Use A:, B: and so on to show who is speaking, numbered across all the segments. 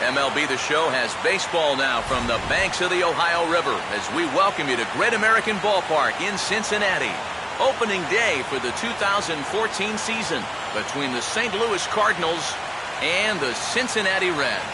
A: MLB The Show has baseball now from the banks of the Ohio River as we welcome you to Great American Ballpark in Cincinnati. Opening day for the 2014 season between the St. Louis Cardinals and the Cincinnati Reds.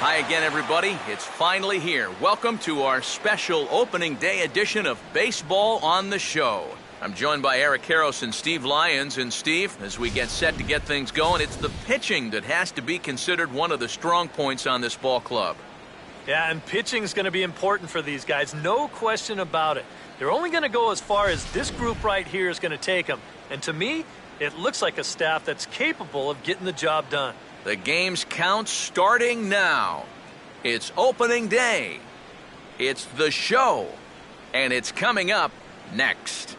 A: Hi again, everybody. It's finally here. Welcome to our special opening day edition of Baseball on the Show. I'm joined by Eric Karros and Steve Lyons. And Steve, as we get set to get things going, it's the pitching that has to be considered one of the strong points on this ball club.
B: Yeah, and pitching is going to be important for these guys. No question about it. They're only going to go as far as this group right here is going to take them. And to me, it looks like a staff that's capable of getting the job done.
A: The game's count starting now. It's opening day. It's the show. And it's coming up next.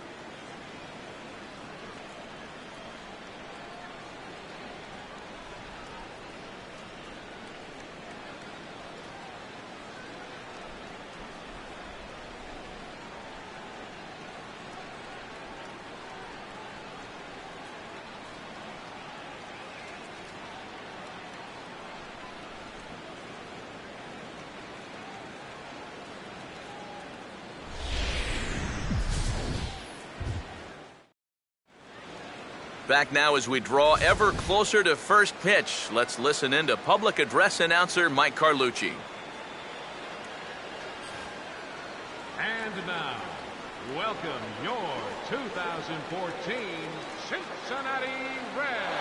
A: Back now as we draw ever closer to first pitch. Let's listen in to public address announcer Mike Carlucci.
C: And now, welcome your 2014 Cincinnati Reds.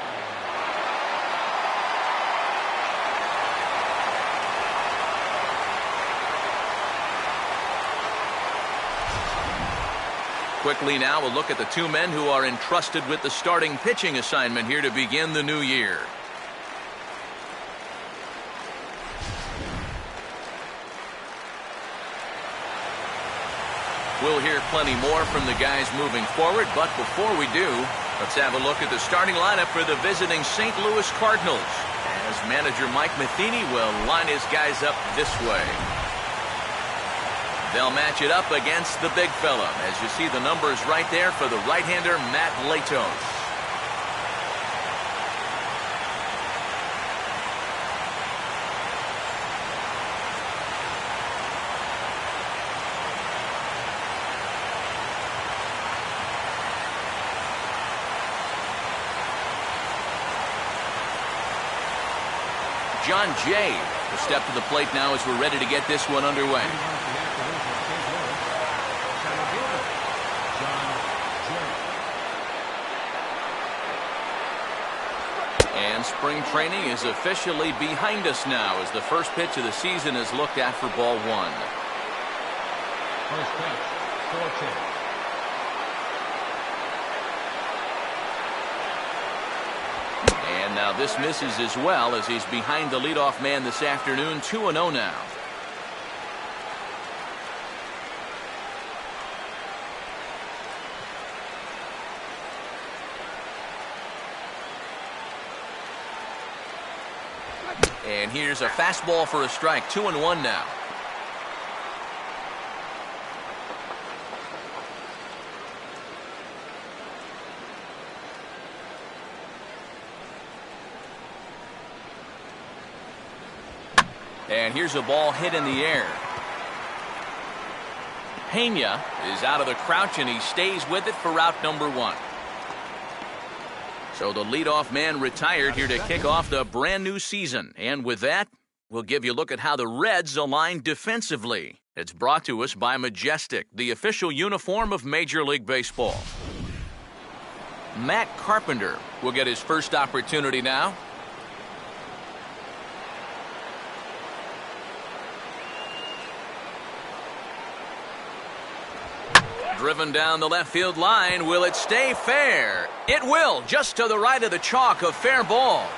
A: Quickly now, a look at the two men who are entrusted with the starting pitching assignment here to begin the new year. We'll hear plenty more from the guys moving forward, but before we do, let's have a look at the starting lineup for the visiting St. Louis Cardinals, as manager Mike Matheny will line his guys up this way. They'll match it up against the big fella, as you see the numbers right there for the right-hander Matt Latos. John Jay will step to the plate now as we're ready to get this one underway. And spring training is officially behind us now as the first pitch of the season is looked at for ball one.
C: First pitch, 4-2.
A: And now this misses as well as he's behind the leadoff man this afternoon, 2-0 now. And here's a fastball for a strike, 2-1 now. And here's a ball hit in the air. Pena is out of the crouch and he stays with it for route number one. So the leadoff man retired here to kick off the brand new season. And with that, we'll give you a look at how the Reds align defensively. It's brought to us by Majestic, the official uniform of Major League Baseball. Matt Carpenter will get his first opportunity now. Driven down the left field line. Will it stay fair? It will, just to the right of the chalk, a fair ball.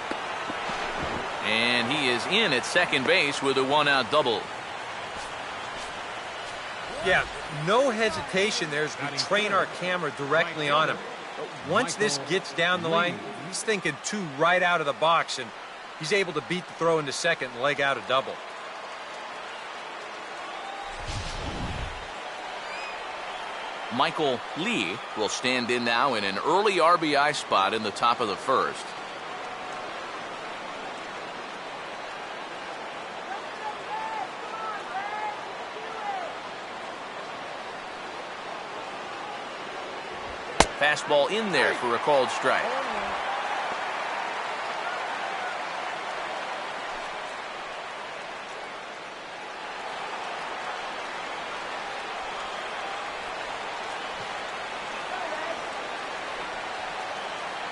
A: And he is in at second base with a one-out double.
D: Yeah, no hesitation there as we train our camera directly on him. Once this gets down the line, he's thinking two right out of the box, and he's able to beat the throw into second and leg out a double.
A: Michael Lee will stand in now in an early RBI spot in the top of the first. Fastball in there for a called strike.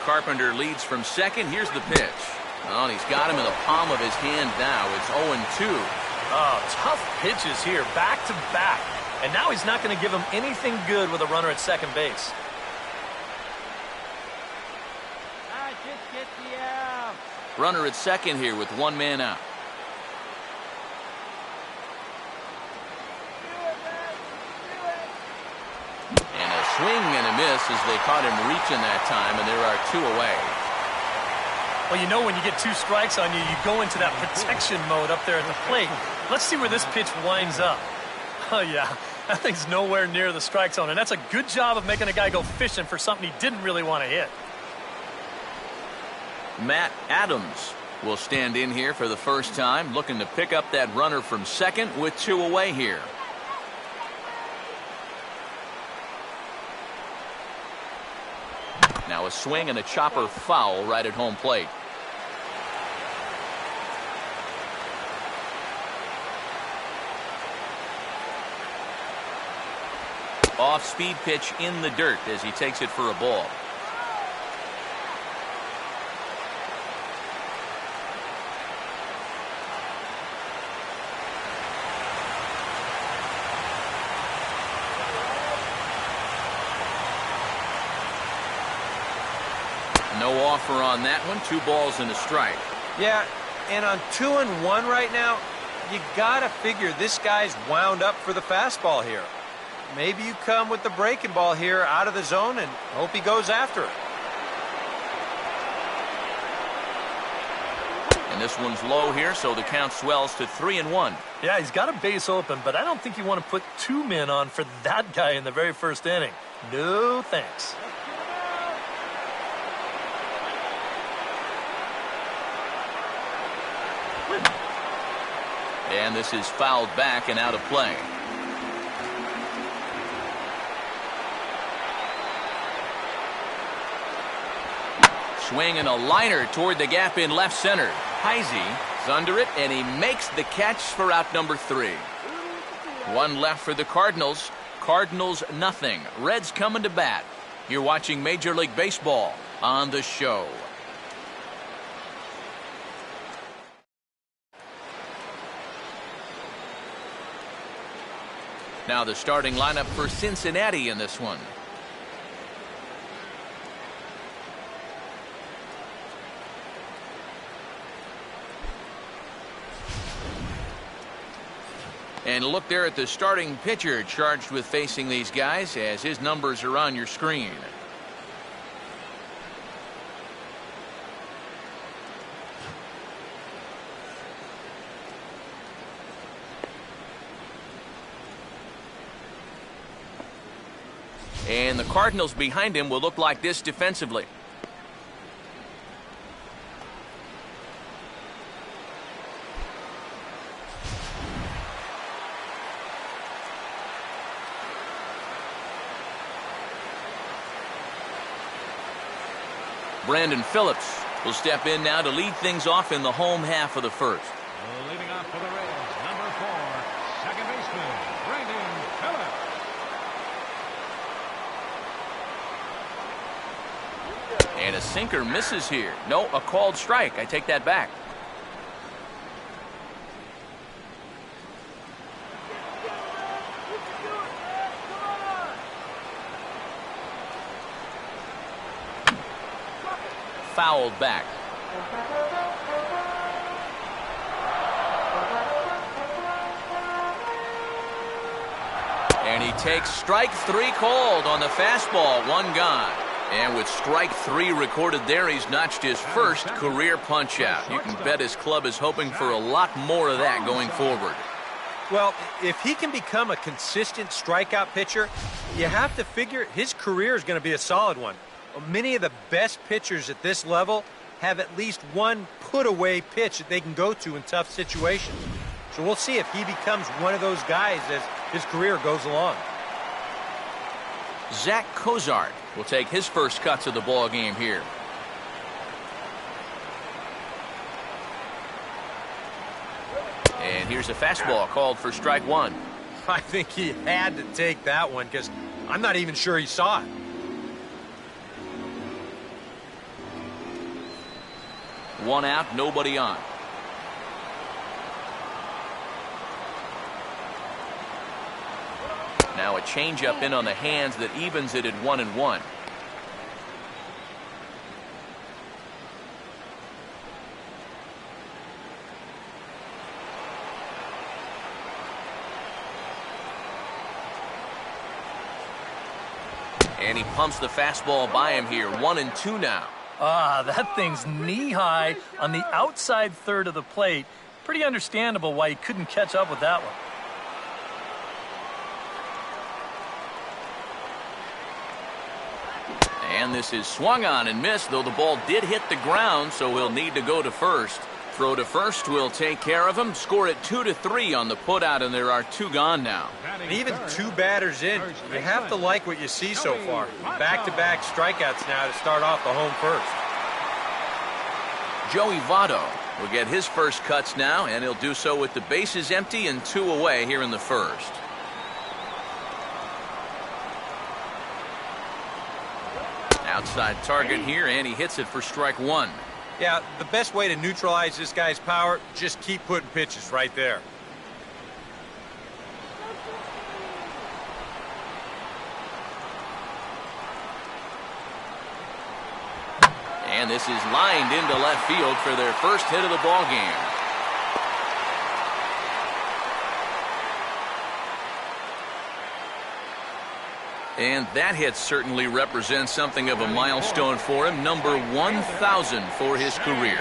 A: Carpenter leads from second. Here's the pitch. Oh, and he's got him in the palm of his hand now. It's 0-2.
B: Oh, tough pitches here, back to back. And now he's not going to give him anything good with a runner at second base.
A: Runner at second here with one man out. And a swing and a miss as they caught him reaching that time, and there are 2 away.
B: Well, you know when you get 2 strikes on you, you go into that protection mode up there at the plate. Let's see where this pitch winds up. Oh, yeah, that thing's nowhere near the strike zone, and that's a good job of making a guy go fishing for something he didn't really want to hit.
A: Matt Adams will stand in here for the first time, looking to pick up that runner from second with 2 away here. Now a swing and a chopper foul right at home plate. Off-speed pitch in the dirt as he takes it for a ball. No offer on that one. 2 balls and a strike.
D: Yeah, and on 2-1 right now, you got to figure this guy's wound up for the fastball here. Maybe you come with the breaking ball here out of the zone and hope he goes after it.
A: And this one's low here, so the count swells to 3-1.
B: Yeah, he's got a base open, but I don't think you want to put 2 men on for that guy in the very first inning. No thanks.
A: And this is fouled back and out of play. Swing and a liner toward the gap in left center. Heisey is under it, and he makes the catch for out number 3. 1 left for the Cardinals. Cardinals nothing. Reds coming to bat. You're watching Major League Baseball on the show. Now the starting lineup for Cincinnati in this one. And look there at the starting pitcher charged with facing these guys, as his numbers are on your screen. And the Cardinals behind him will look like this defensively. Brandon Phillips will step in now to lead things off in the home half of the first.
C: Leading off for the Reds, number 4, second baseman, Brandon Phillips.
A: And a sinker misses here. No, a called strike. I take that back. Fouled back. And he takes strike 3 called on the fastball. 1 gone. And with strike 3 recorded there, he's notched his first career punch out. You can bet his club is hoping for a lot more of that going forward.
D: Well, if he can become a consistent strikeout pitcher, you have to figure his career is going to be a solid one. Many of the best pitchers at this level have at least one put-away pitch that they can go to in tough situations. So we'll see if he becomes one of those guys as his career goes along.
A: Zach Cozart will take his first cuts of the ball game here. And here's a fastball called for strike one.
D: I think he had to take that one because I'm not even sure he saw it.
A: One out, nobody on. Now a changeup in on the hands that evens it at 1-1. And he pumps the fastball by him here. 1-2 now.
B: Ah, that thing's knee-high on the outside third of the plate. Pretty understandable why he couldn't catch up with that one.
A: And this is swung on and missed, though the ball did hit the ground, so he'll need to go to first. Throw to first will take care of him. Score it 2-3 on the putout, and there are two gone now.
D: And even two batters in, you have to like what you see so far. Back-to-back strikeouts now to start off the home first.
A: Joey Votto will get his first cuts now, and he'll do so with the bases empty and 2 away here in the first. Outside target here, and he hits it for strike one.
D: Yeah, the best way to neutralize this guy's power, just keep putting pitches right there.
A: And this is lined into left field for their first hit of the ball game. And that hit certainly represents something of a milestone for him. Number 1,000 for his career.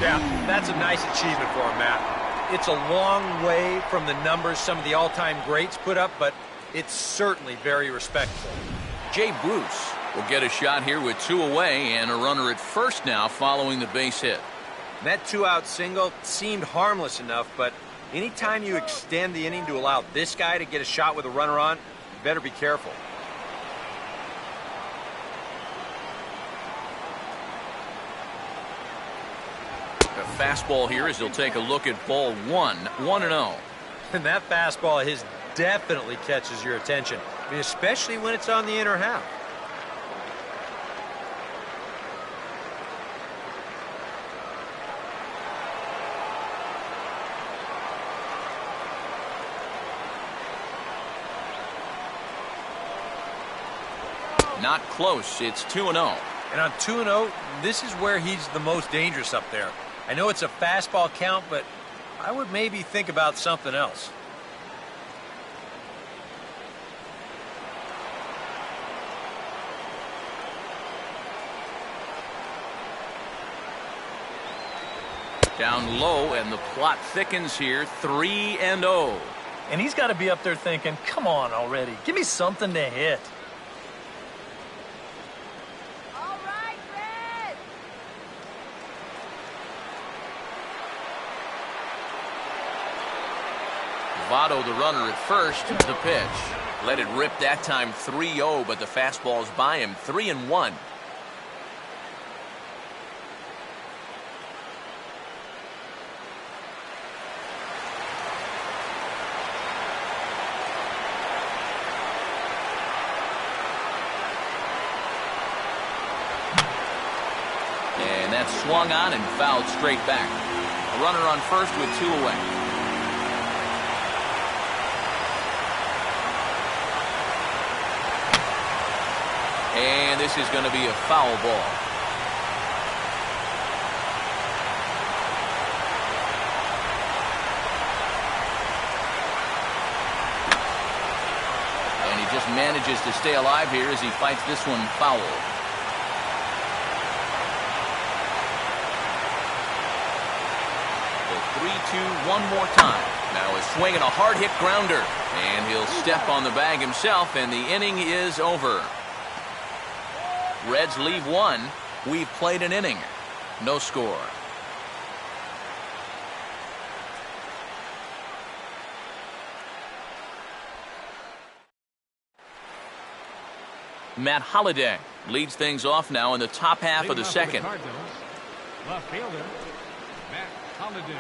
D: Yeah, that's a nice achievement for him, Matt. It's a long way from the numbers some of the all-time greats put up, but it's certainly very respectable.
A: Jay Bruce will get a shot here with 2 away and a runner at first now following the base hit.
D: And that 2-out single seemed harmless enough, but anytime you extend the inning to allow this guy to get a shot with a runner on, you better be careful.
A: A fastball here as he'll take a look at ball 1, 1-0.
D: And that fastball of his definitely catches your attention, I mean, especially when it's on the inner half.
A: Not close. It's 2-0.
D: And on 2-0, this is where he's the most dangerous up there. I know it's a fastball count, but I would maybe think about something else.
A: Down low, and the plot thickens here. 3-0.
B: And he's got to be up there thinking, come on already. Give me something to hit.
A: Votto, the runner at first, the pitch. Let it rip that time 3-0, but the fastball's by him. 3-1. And that's swung on and fouled straight back. A runner on first with 2 away. And this is going to be a foul ball. And he just manages to stay alive here as he fights this one foul. The 3-2 one more time. Now a swing and a hard hit grounder. And he'll step on the bag himself, and the inning is over. Reds leave 1. We've played an inning. No score. Matt Holliday leads things off now in the top half of the second.
C: Cardinals, left fielder, Matt Holliday.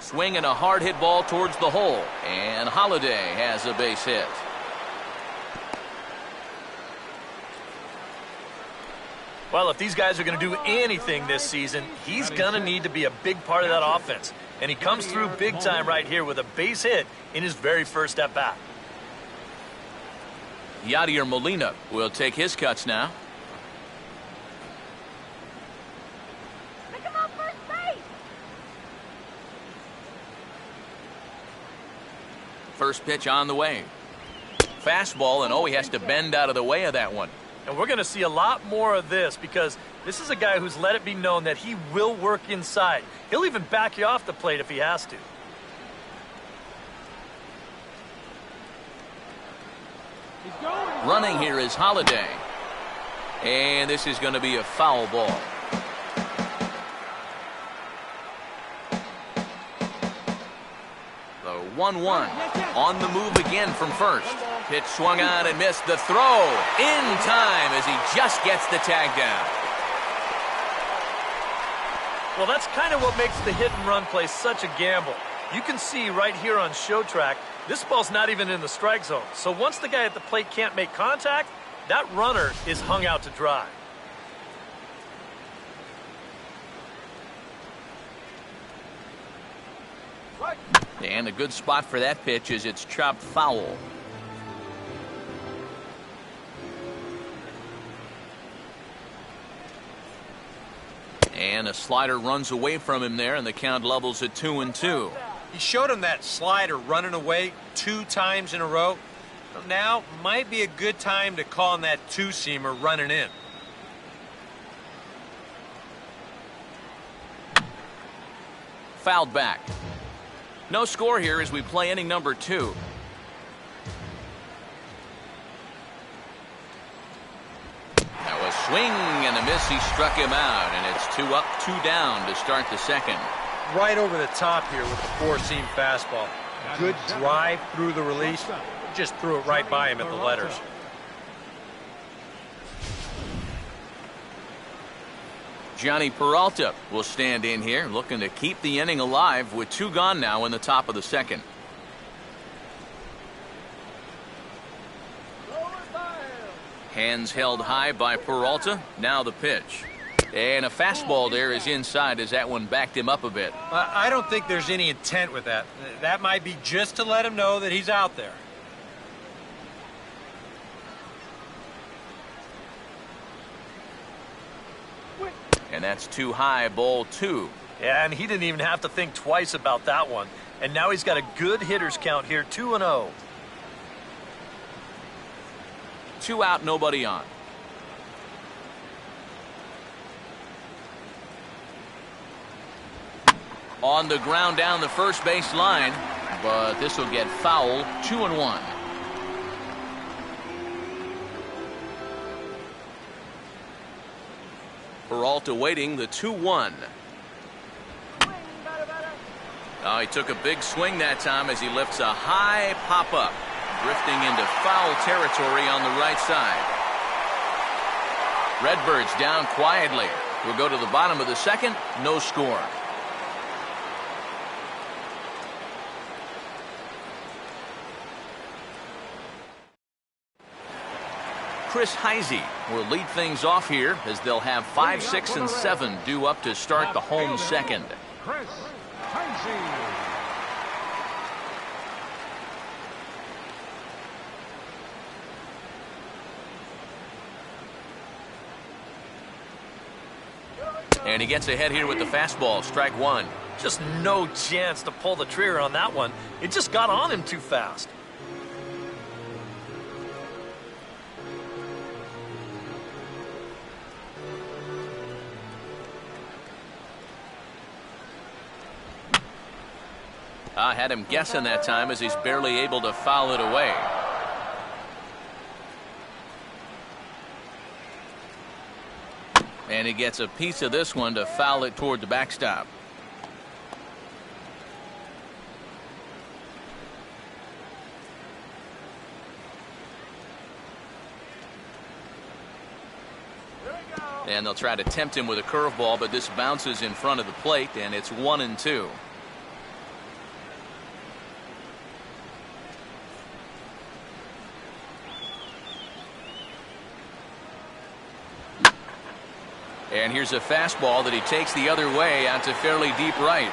A: Swinging a hard hit ball towards the hole, and Holliday has a base hit.
B: Well, if these guys are going to do anything this season, he's going to need to be a big part of that offense. And he comes through big time right here with a base hit in his very first at bat.
A: Yadier Molina will take his cuts now. First pitch on the way. Fastball, and he has to bend out of the way of that one.
B: And we're going to see a lot more of this because this is a guy who's let it be known that he will work inside. He'll even back you off the plate if he has to.
A: Running here is Holliday. And this is going to be a foul ball. The 1-1 on the move again from first. Pitch swung on and missed. The throw in time as he just gets the tag down.
B: Well, that's kind of what makes the hit and run play such a gamble. You can see right here on show track, this ball's not even in the strike zone. So once the guy at the plate can't make contact, that runner is hung out to dry.
A: And a good spot for that pitch is it's chopped foul. And a slider runs away from him there, and the count levels at 2-2.
D: He showed him that slider running away 2 times in a row. Now might be a good time to call on that two-seamer running in.
A: Fouled back. No score here as we play inning number 2. That was swing and a miss. He struck him out, and it's 2 up, 2 down to start the second.
D: Right over the top here with the 4-seam fastball. Good drive through the release. Just threw it right by him at the letters.
A: Johnny Peralta will stand in here, looking to keep the inning alive with 2 gone now in the top of the second. Hands held high by Peralta. Now the pitch. And a fastball there is inside as that one backed him up a bit.
D: I don't think there's any intent with that. That might be just to let him know that he's out there.
A: And that's too high, ball 2.
B: Yeah, and he didn't even have to think twice about that one. And now he's got a good hitter's count here, 2-0.
A: 2 out, nobody on. On the ground down the first base line, but this will get fouled. 2-1. Peralta waiting the 2-1. He took a big swing that time as he lifts a high pop-up, drifting into foul territory on the right side. Redbirds down quietly. We'll go to the bottom of the second. No score. Chris Heisey will lead things off here as they'll have 5, 6, and 7 due up to start the home second.
C: Chris Heisey.
A: And he gets ahead here with the fastball. Strike 1.
B: Just no chance to pull the trigger on that one. It just got on him too fast.
A: I had him guessing that time as he's barely able to foul it away. And he gets a piece of this one to foul it toward the backstop. And they'll try to tempt him with a curveball, but this bounces in front of the plate, and it's 1-2. And here's a fastball that he takes the other way out to fairly deep right.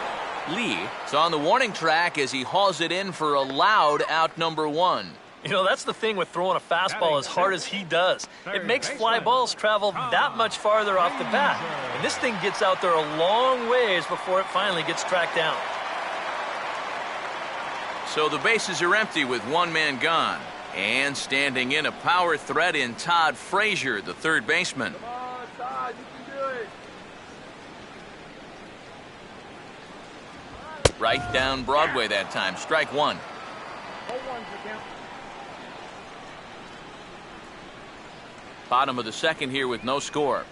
A: Lee is on the warning track as he hauls it in for a loud out number 1.
B: You know, that's the thing with throwing a fastball as hard as he does. It makes fly balls travel that much farther off the bat. And this thing gets out there a long ways before it finally gets tracked down.
A: So the bases are empty with one man gone. And standing in, a power threat in Todd Frazier, the third baseman.
E: Come on, Todd, you can do it.
A: Right down Broadway that time. Strike one. Bottom of the second here with no score.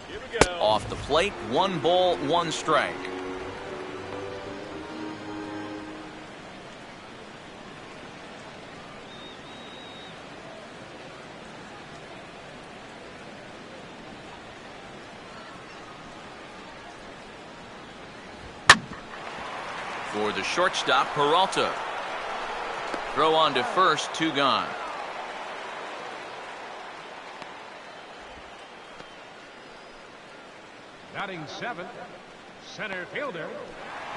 E: Here we go.
A: Off the plate, 1 ball, 1 strike. For the shortstop, Peralta. Throw on to first, 2 gone.
C: Batting 7th, center fielder,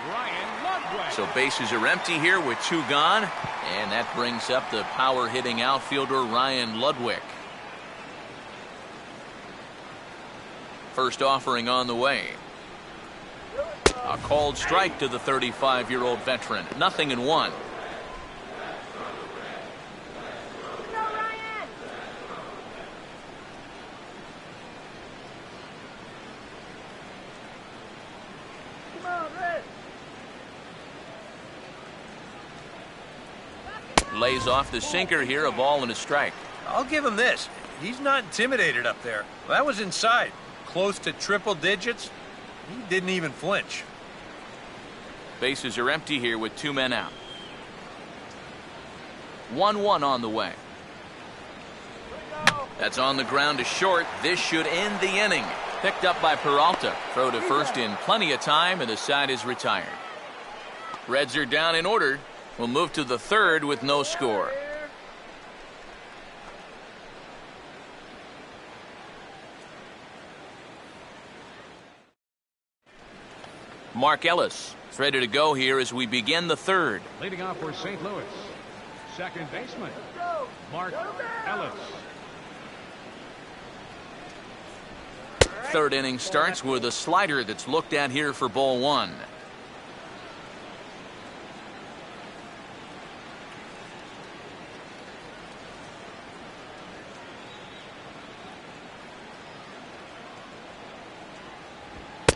C: Ryan Ludwig.
A: So bases are empty here with 2 gone. And that brings up the power hitting outfielder Ryan Ludwig. First offering on the way. A called strike to the 35-year-old veteran. 0-1. Lays off the sinker here, a ball and a strike.
D: I'll give him this. He's not intimidated up there. That was inside. Close to triple digits. He didn't even flinch.
A: Bases are empty here with 2 men out. 1-1 on the way. That's on the ground to short. This should end the inning. Picked up by Peralta. Throw to first in plenty of time, and the side is retired. Reds are down in order. We'll move to the third with no score. Mark Ellis is ready to go here as we begin the third.
C: Leading off for St. Louis, second baseman, Mark Ellis.
A: Third inning starts with a slider that's looked at here for ball 1.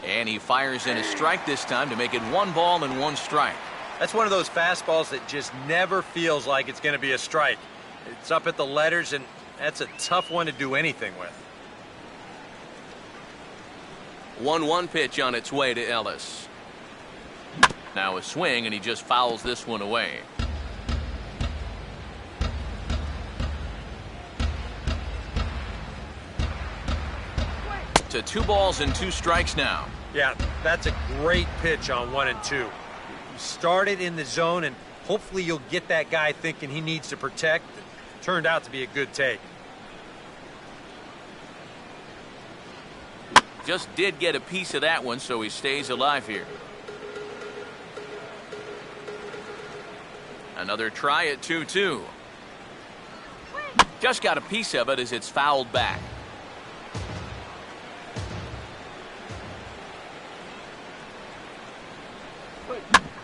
A: And he fires in a strike this time to make it 1 ball and 1 strike.
D: That's one of those fastballs that just never feels like it's going to be a strike. It's up at the letters, and that's a tough one to do anything with.
A: 1-1 pitch on its way to Ellis. Now a swing, and he just fouls this one away. To 2 balls and 2 strikes now.
D: Yeah, that's a great pitch on 1 and 2. You start it in the zone, and hopefully you'll get that guy thinking he needs to protect. It turned out to be a good take.
A: Just did get a piece of that one, so he stays alive here. Another try at 2-2. Just got a piece of it as it's fouled back.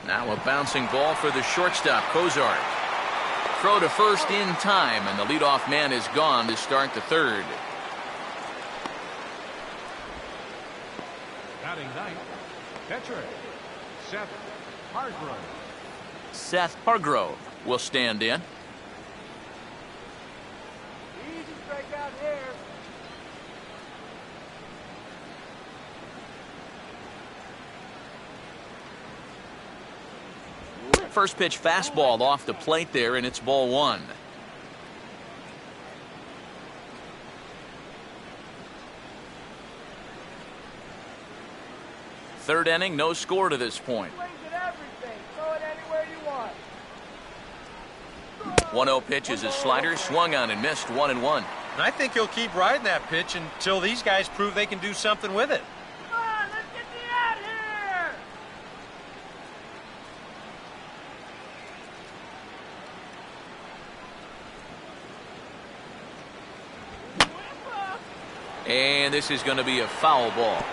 A: Now a bouncing ball for the shortstop, Cozart. Throw to first in time, and the leadoff man is gone to start the third.
C: Batting 9th, catcher, Seth Hargrove.
A: Seth Hargrove will stand in.
E: strikeout here.
A: First pitch fastball off the plate there, and it's ball one. Third inning, no score to this point.
E: Swings at everything. Throw it anywhere you want.
A: 1-0 pitch is a slider, swung on and missed, 1-1.
D: And I think he'll keep riding that pitch until these guys prove they can do something with it.
E: Come on, let's get the out here.
A: And this is going to be a foul ball.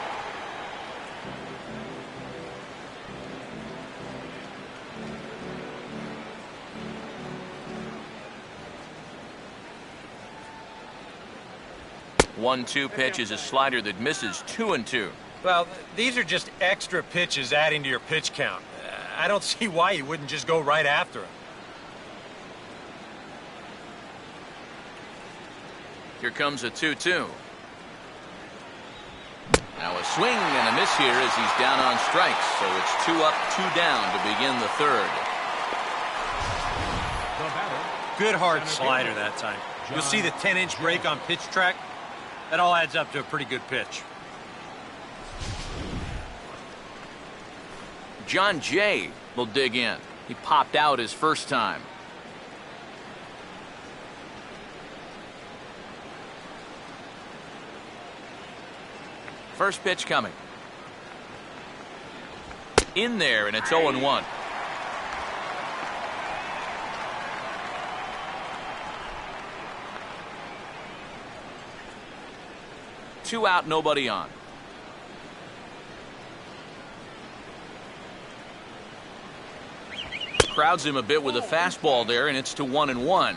A: One-two pitch is a slider that misses, 2-2.
D: Well, these are just extra pitches adding to your pitch count. I don't see why you wouldn't just go right after him.
A: Here comes a 2-2. Now a swing and a miss here as he's down on strikes. So it's 2 up, 2 down to begin the third.
D: Good hard slider that time. You'll see the 10-inch break on pitch track. That all adds up to a pretty good pitch.
A: John Jay will dig in. He popped out his first time. First pitch coming. In there, and it's 0-1. Two out, nobody on. Crowds him a bit with a fastball there, and it's to 1-1.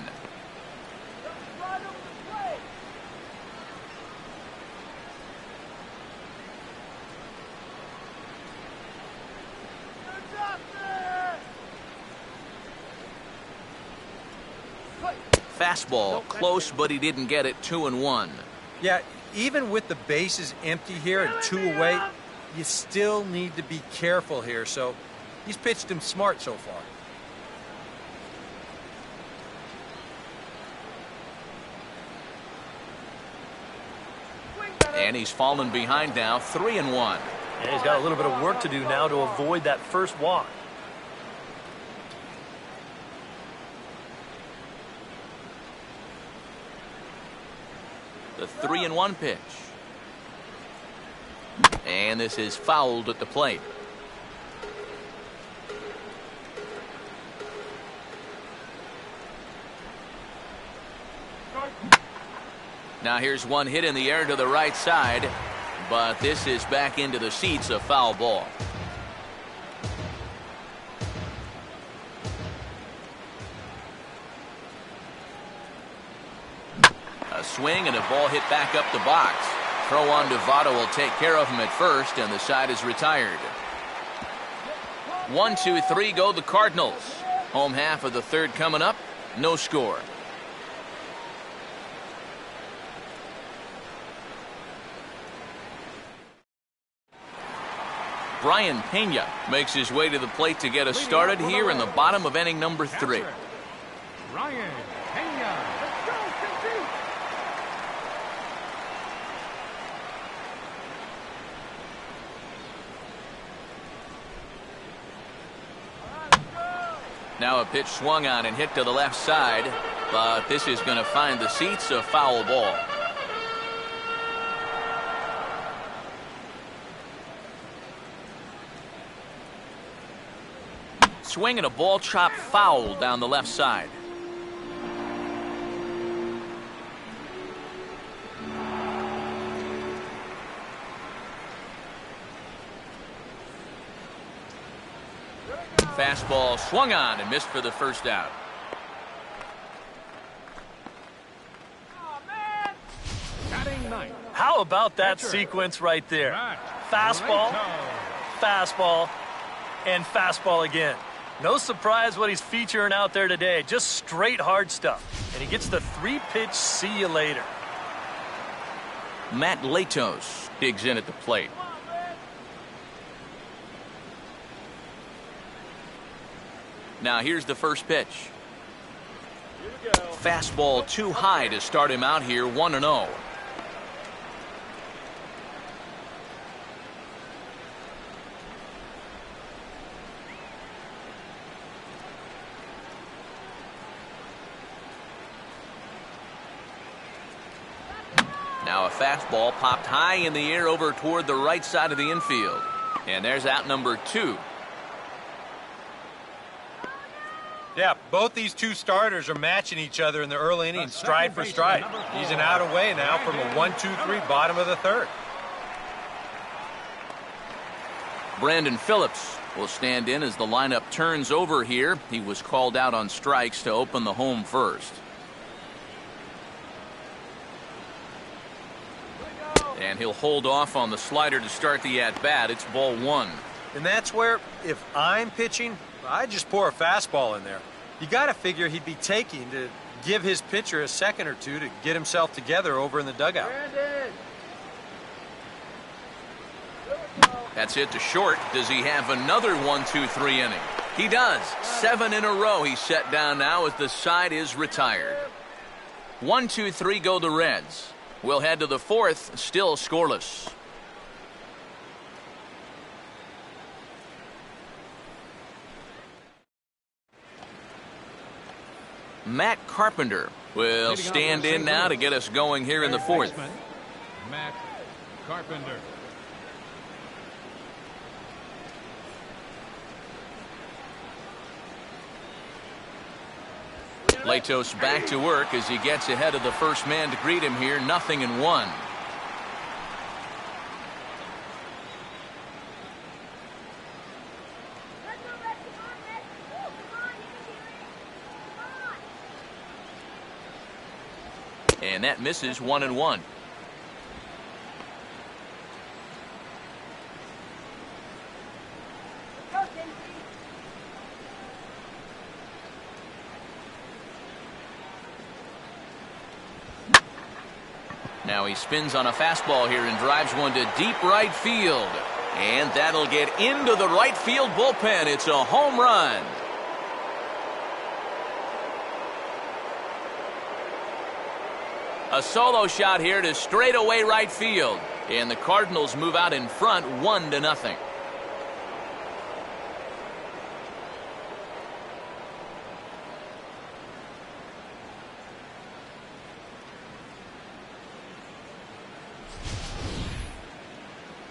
A: Fastball close, but he didn't get it. 2-1.
D: Yeah, even with the bases empty here and 2 away, you still need to be careful here. So he's pitched him smart so far.
A: And he's fallen behind now, 3-1.
B: Yeah, he's got a little bit of work to do now to avoid that first walk.
A: The 3-1 pitch. And this is fouled at the plate. Now here's one hit in the air to the right side, but this is back into the seats, a foul ball. A swing and a ball hit back up the box. Throw on to Votto will take care of him at first, and the side is retired. 1, 2, 3 go the Cardinals. Home half of the third coming up. No score. Brian Pena makes his way to the plate to get us started here in the bottom of inning number 3.
C: Ryan Pena.
A: Now a pitch swung on and hit to the left side, but this is going to find the seats, a foul ball. Swing and a ball chopped foul down the left side. Fastball swung on and missed for the first out.
B: How about that sequence right there? Fastball, fastball, and fastball again. No surprise what he's featuring out there today. Just straight hard stuff. and he gets the 3-pitch see you later.
A: Matt Latos digs in at the plate. Now here's the first pitch. Fastball too high to start him out here, 1-0. Now a fastball popped high in the air over toward the right side of the infield. And there's out number 2.
D: Yeah, both these two starters are matching each other in the early innings, stride for stride. He's an out away now from a 1-2-3 bottom of the third.
A: Brandon Phillips will stand in as the lineup turns over here. He was called out on strikes to open the home first. And he'll hold off on the slider to start the at-bat. It's ball 1.
D: And that's where, if I'm pitching, I just pour a fastball in there. You got to figure he'd be taking to give his pitcher a second or two to get himself together over in the dugout.
A: That's hit to short. Does he have another 1-2-3 inning? He does. 7 in a row he's set down now as the side is retired. 1-2-3 go the Reds. We'll head to the 4th, still scoreless. Matt Carpenter will stand in now to get us going here in the 4th.
C: Matt Carpenter.
A: Latos back to work as he gets ahead of the first man to greet him here. 0-1. And that misses. 1-1. Now he spins on a fastball here and drives one to deep right field. And that'll get into the right field bullpen. It's a home run. A solo shot here to straightaway right field. And the Cardinals move out in front 1-0.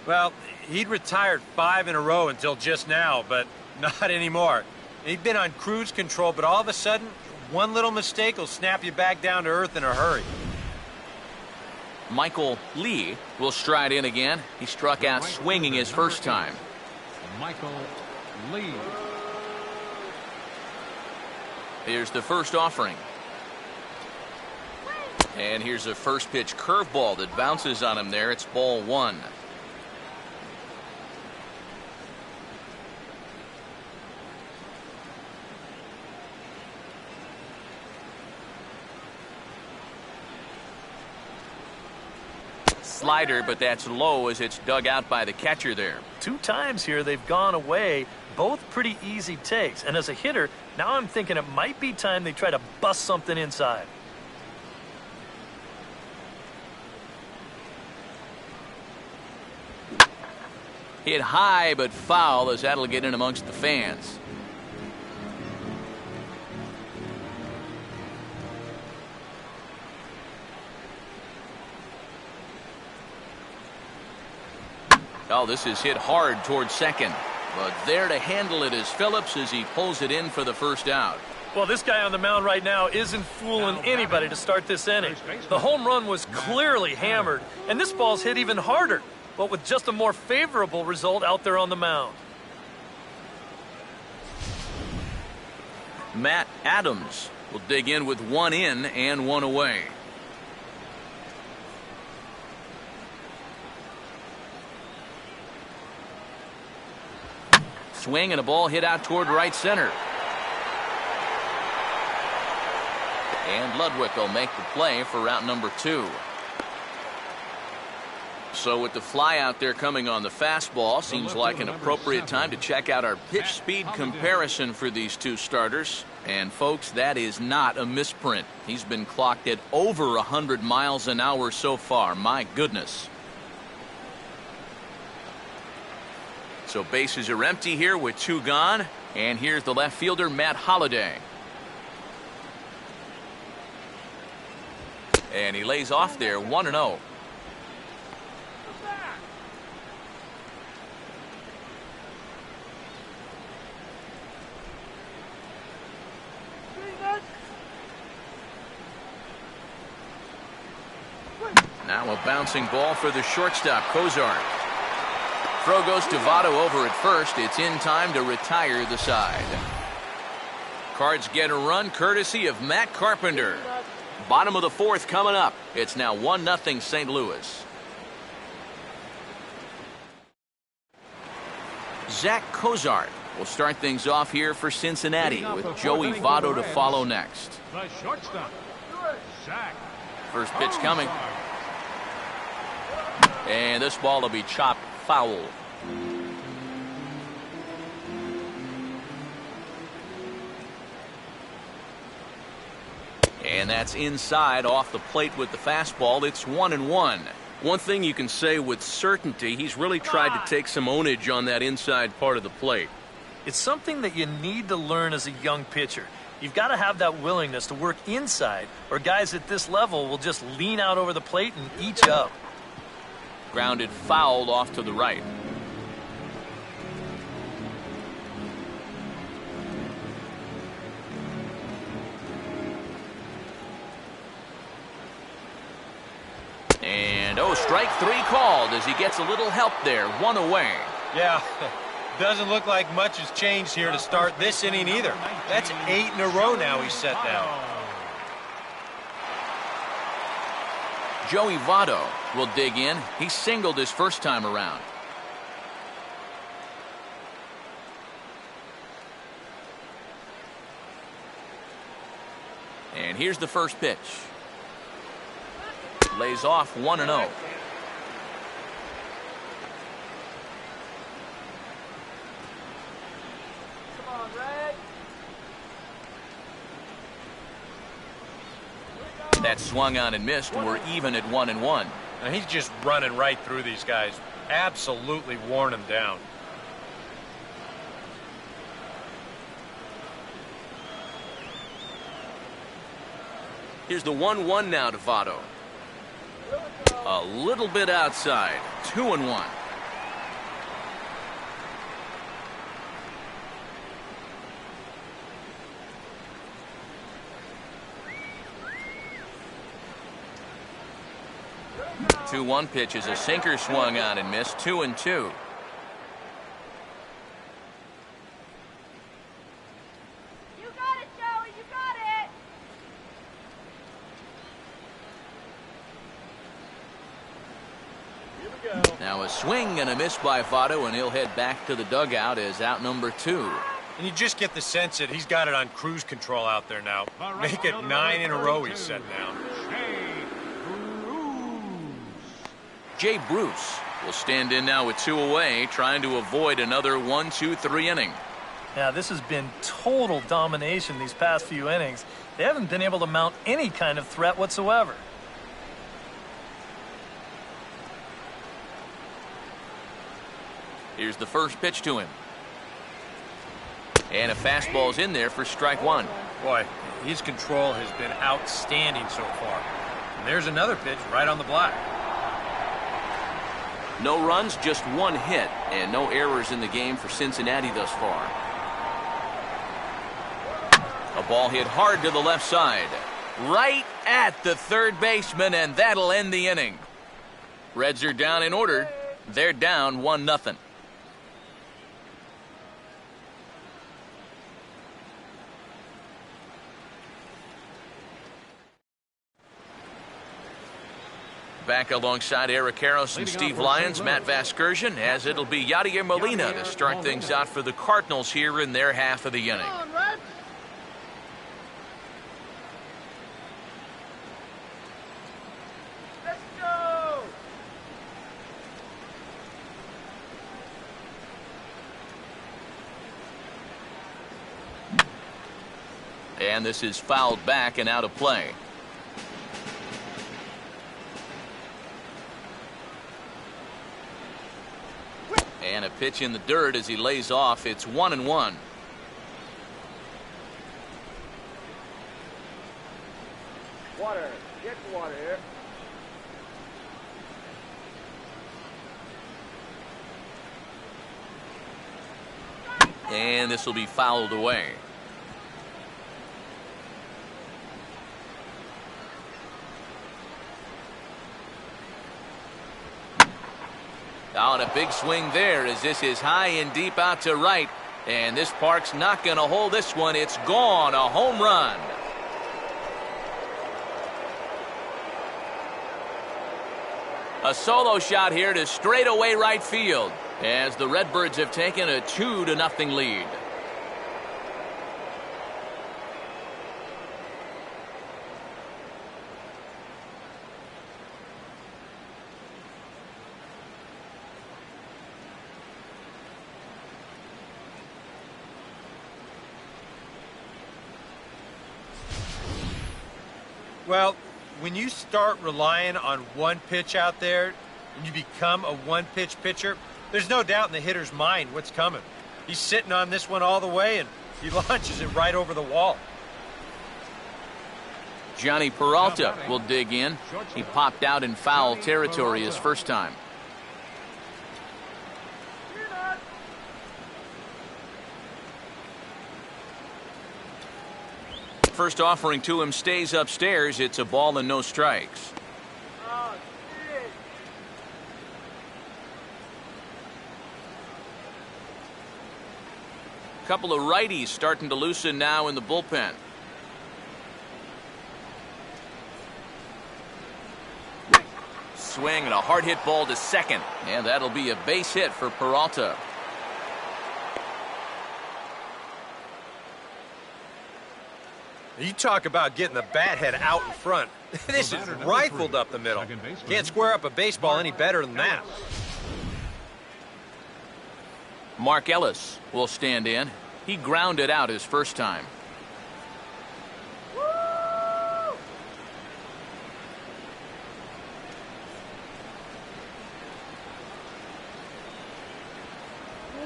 D: Well, he'd retired 5 in a row until just now, but not anymore. He'd been on cruise control, but all of a sudden, one little mistake will snap you back down to earth in a hurry.
A: Michael Lee will stride in again. He struck out swinging his first time.
C: Michael Lee.
A: Here's the first offering. And here's a first pitch curveball that bounces on him there. It's ball 1. Slider, but that's low as it's dug out by the catcher there.
B: 2 times here they've gone away, both pretty easy takes. And as a hitter, now I'm thinking it might be time they try to bust something inside.
A: Hit high but foul as that'll get in amongst the fans. Oh, this is hit hard towards second. But there to handle it is Phillips as he pulls it in for the first out.
B: Well, this guy on the mound right now isn't fooling anybody to start this inning. The home run was clearly hammered, and this ball's hit even harder, but with just a more favorable result out there on the mound.
A: Matt Adams will dig in with 1 in and 1 away. Swing and a ball hit out toward right center. And Ludwig will make the play for route number 2. So with the fly out there coming on the fastball, seems like an appropriate time to check out our pitch speed comparison for these two starters. And folks, that is not a misprint. He's been clocked at over 100 miles an hour so far. My goodness. So bases are empty here with 2 gone. And here's the left fielder, Matt Holliday. And he lays off there, 1-0. Now a bouncing ball for the shortstop, Cozart. Throw goes to Votto over at first. It's in time to retire the side. Cards get a run courtesy of Matt Carpenter. Bottom of the 4th coming up. It's now 1-0 St. Louis. Zach Cozart will start things off here for Cincinnati with Joey Votto to follow next.
C: The shortstop, Zach.
A: First pitch coming. And this ball will be chopped foul. And that's inside off the plate with the fastball. It's 1-1. One thing you can say with certainty, he's really tried to take some ownage on that inside part of the plate.
B: It's something that you need to learn as a young pitcher. You've got to have that willingness to work inside, or guys at this level will just lean out over the plate and eat you up.
A: Grounded foul off to the right. And strike 3 called as he gets a little help there. 1 away.
D: Yeah, doesn't look like much has changed here to start this inning either. That's 8 in a row now he's set down.
A: Joey Votto will dig in. He singled his first time around. And here's the first pitch. Lays off 1-0.
E: Come on, Red.
A: That swung on and missed. We're even at 1-1.
D: And he's just running right through these guys. Absolutely worn them down.
A: Here's the 1-1 now to Votto. A little bit outside. 2-1. The 2-1 pitch is a sinker swung on and missed. 2-2.
E: You got it, Joey. You got it.
A: Now a swing and a miss by Votto, and he'll head back to the dugout as out number 2.
D: And you just get the sense that he's got it on cruise control out there now. Make it 9 in a row he's set down.
A: Jay Bruce will stand in now with 2 away, trying to avoid another 1-2-3 inning.
B: Yeah, this has been total domination these past few innings. They haven't been able to mount any kind of threat whatsoever.
A: Here's the first pitch to him. And a fastball's in there for strike 1.
D: Boy, his control has been outstanding so far. And there's another pitch right on the block.
A: No runs, just 1 hit, and no errors in the game for Cincinnati thus far. A ball hit hard to the left side. Right at the third baseman, and that'll end the inning. Reds are down in order. They're down 1-0. Back alongside Eric Karros and Steve Lyons, Matt Vasgersian, as it'll be Yadier Molina to start things out for the Cardinals here in their half of the inning. And this is fouled back and out of play. And a pitch in the dirt as he lays off. It's 1-1.
F: Water. Get water here.
A: And this will be fouled away. On a big swing there as this is high and deep out to right. And this park's not going to hold this one. It's gone. A home run. A solo shot here to straightaway right field as the Redbirds have taken a 2-0 lead.
D: Well, when you start relying on one pitch out there and you become a one-pitch pitcher, there's no doubt in the hitter's mind what's coming. He's sitting on this one all the way, and he launches it right over the wall.
A: Johnny Peralta will dig in. He popped out in foul territory his first time. First offering to him stays upstairs. It's a ball and no strikes. Couple of righties starting to loosen now in the bullpen. Swing and a hard hit ball to second. And that'll be a base hit for Peralta.
D: You talk about getting the bat head out in front. This is rifled up the middle. Can't square up a baseball any better than that.
A: Mark Ellis will stand in. He grounded out his first time.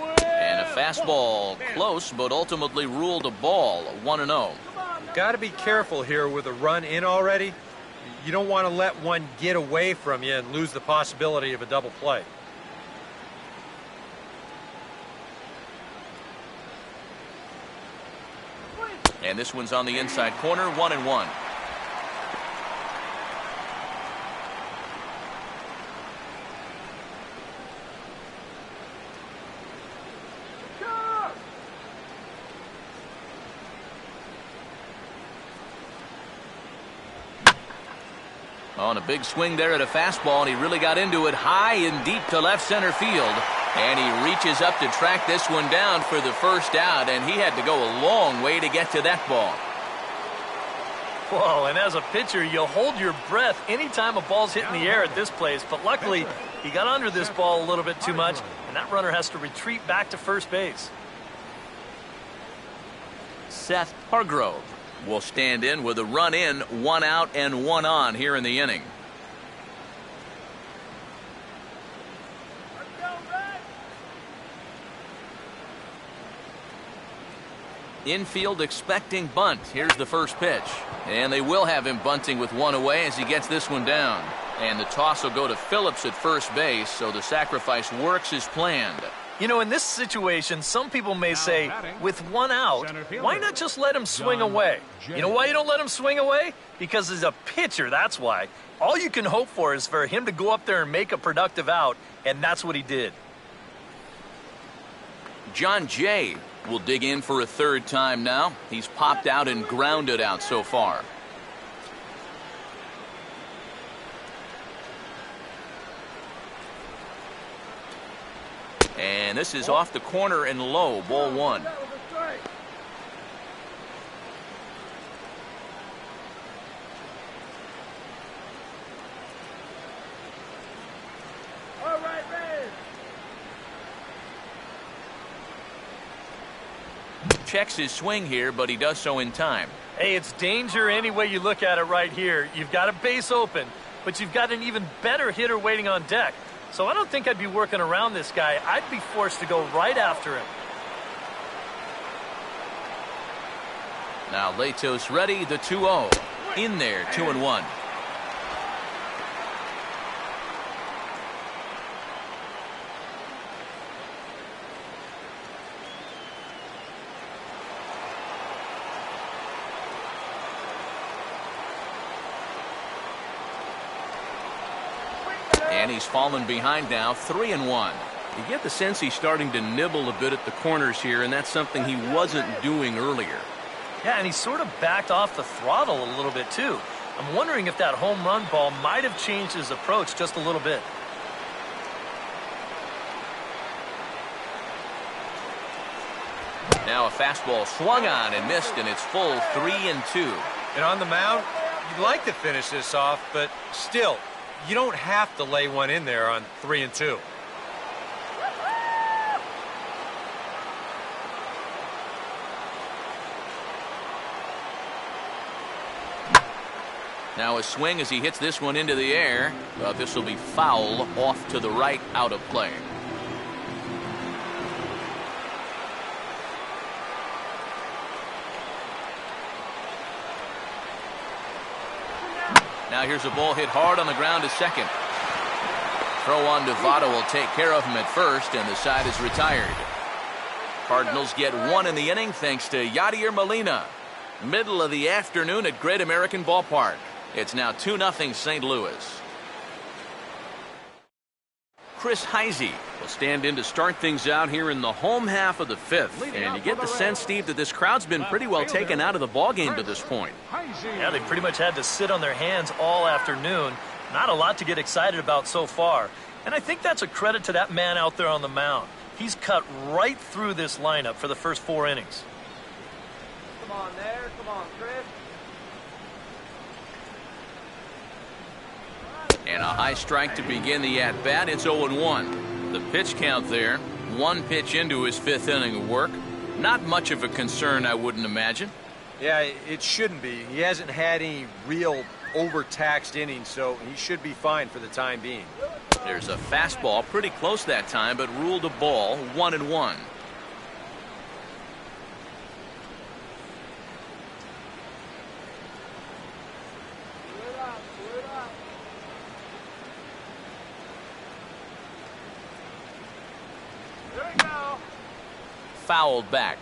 A: And a fastball close, but ultimately ruled a ball. 1-0.
D: Got to be careful here with a run in already. You don't want to let one get away from you and lose the possibility of a double play.
A: And this one's on the inside corner. 1-1. On a big swing there at a fastball, and he really got into it high and deep to left center field. And he reaches up to track this one down for the first out, and he had to go a long way to get to that ball.
B: Whoa, and as a pitcher, you'll hold your breath anytime a ball's hitting the air at this place. But luckily, he got under this ball a little bit too much, and that runner has to retreat back to first base.
A: Seth Hargrove will stand in with a run in, 1 out and 1 on here in the inning. Infield expecting bunt. Here's the first pitch. And they will have him bunting with 1 away as he gets this one down. And the toss will go to Phillips at first base, so the sacrifice works as planned.
B: You know, in this situation, some people may say, with 1 out, why not just let him swing away? You know why you don't let him swing away? Because he's a pitcher, that's why. All you can hope for is for him to go up there and make a productive out, and that's what he did.
A: John Jay will dig in for a third time now. He's popped out and grounded out so far. And this is off the corner and low, ball 1. Checks his swing here, but he does so in time.
B: Hey, it's danger any way you look at it right here. You've got a base open, but you've got an even better hitter waiting on deck. So I don't think I'd be working around this guy. I'd be forced to go right after him.
A: Now Latos ready, the 2-0. In there, 2-1. And he's fallen behind now, 3-1. You get the sense he's starting to nibble a bit at the corners here, and that's something he wasn't doing earlier.
B: Yeah, and he sort of backed off the throttle a little bit, too. I'm wondering if that home run ball might have changed his approach just a little bit.
A: Now a fastball swung on and missed, and it's full 3-2.
D: And on the mound, you'd like to finish this off, but still, you don't have to lay one in there on 3-2.
A: Now a swing as he hits this one into the air. Well, this will be foul, off to the right, out of play. Now here's a ball hit hard on the ground to second. Throw on to Votto will take care of him at first, and the side is retired. Cardinals get one in the inning thanks to Yadier Molina. Middle of the afternoon at Great American Ballpark. It's now 2-0 St. Louis. Chris Heisey will stand in to start things out here in the home half of the fifth. And you get the sense, Steve, that this crowd's been pretty well taken out of the ballgame to this point.
B: Yeah, they pretty much had to sit on their hands all afternoon. Not a lot to get excited about so far. And I think that's a credit to that man out there on the mound. He's cut right through this lineup for the first 4 innings.
F: Come on there. Come on, Chris.
A: And a high strike to begin the at-bat. It's 0-1. The pitch count there. 1 pitch into his 5th inning of work. Not much of a concern, I wouldn't imagine.
D: Yeah, it shouldn't be. He hasn't had any real overtaxed innings, so he should be fine for the time being.
A: There's a fastball pretty close that time, but ruled a ball, 1-1. Fouled back.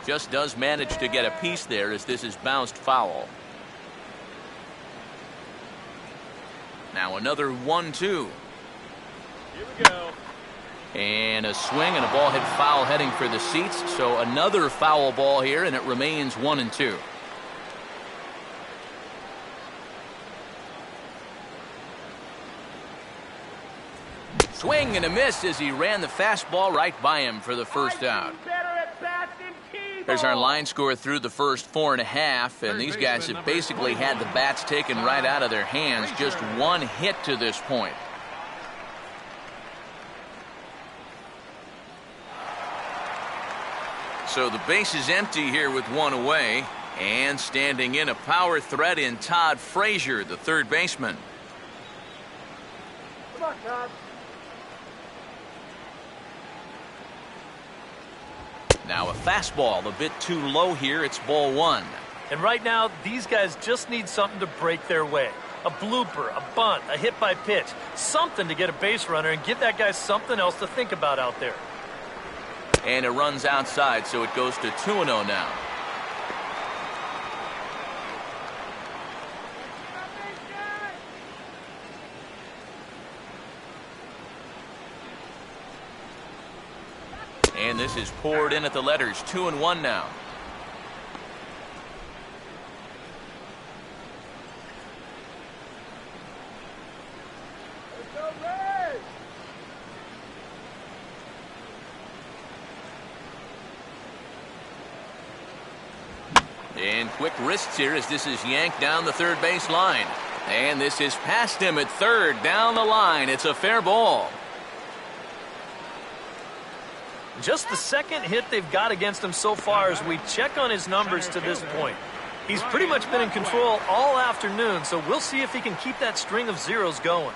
A: Just does manage to get a piece there as this is bounced foul. Now another 1-2.
F: Here we go.
A: And a swing and a ball hit foul heading for the seats. So another foul ball here, and it remains 1-2. Swing and a miss as he ran the fastball right by him for the first out. There's our line score through the first 4.5, and these guys have basically had the bats taken right out of their hands. Just 1 hit to this point. So the base is empty here with 1 away, and standing in a power threat in Todd Frazier, the third baseman.
F: Come on, Todd.
A: Now a fastball a bit too low here. It's ball 1.
B: And right now, these guys just need something to break their way. A blooper, a bunt, a hit by pitch. Something to get a base runner and give that guy something else to think about out there.
A: And it runs outside, so it goes to 2-0 now. And this is poured in at the letters. 2-1 now.
F: Let's go, Ray.
A: And quick wrists here as this is yanked down the third base line. And this is past him at third, down the line. It's a fair ball.
B: Just the second hit they've got against him so far as we check on his numbers to this point. He's pretty much been in control all afternoon, so we'll see if he can keep that string of zeros going.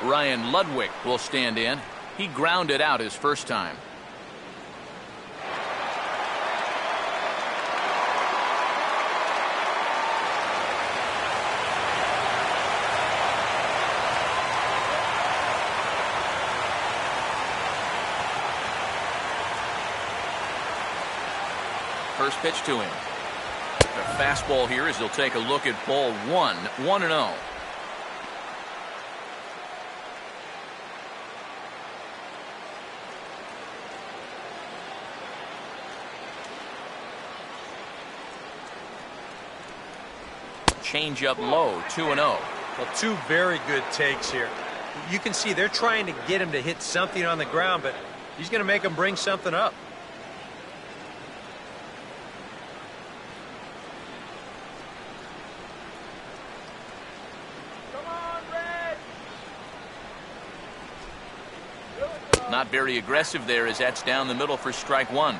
A: Ryan Ludwig will stand in. He grounded out his first time. First pitch to him. A fastball here as he'll take a look at ball one. 1-0. Change up low. 2-0.
D: Well, two very good takes here. You can see they're trying to get him to hit something on the ground, but he's going to make him bring something up.
A: Not very aggressive there as that's down the middle for strike one.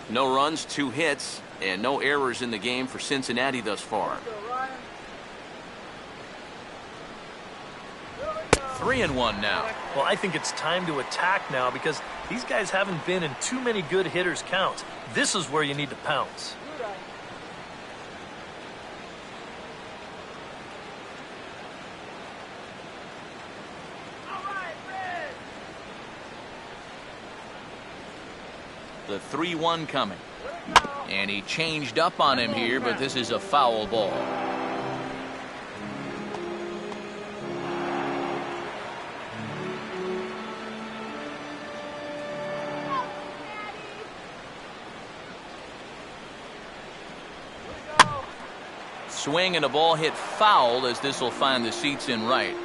A: No runs, 2 hits, and no errors in the game for Cincinnati thus far. 3-1 now.
B: Well, I think it's time to attack now because these guys haven't been in too many good hitters' counts. This is where you need to pounce.
A: The 3-1 coming. And he changed up on him here, but this is a foul ball. Swing and a ball hit foul as this will find the seats in right.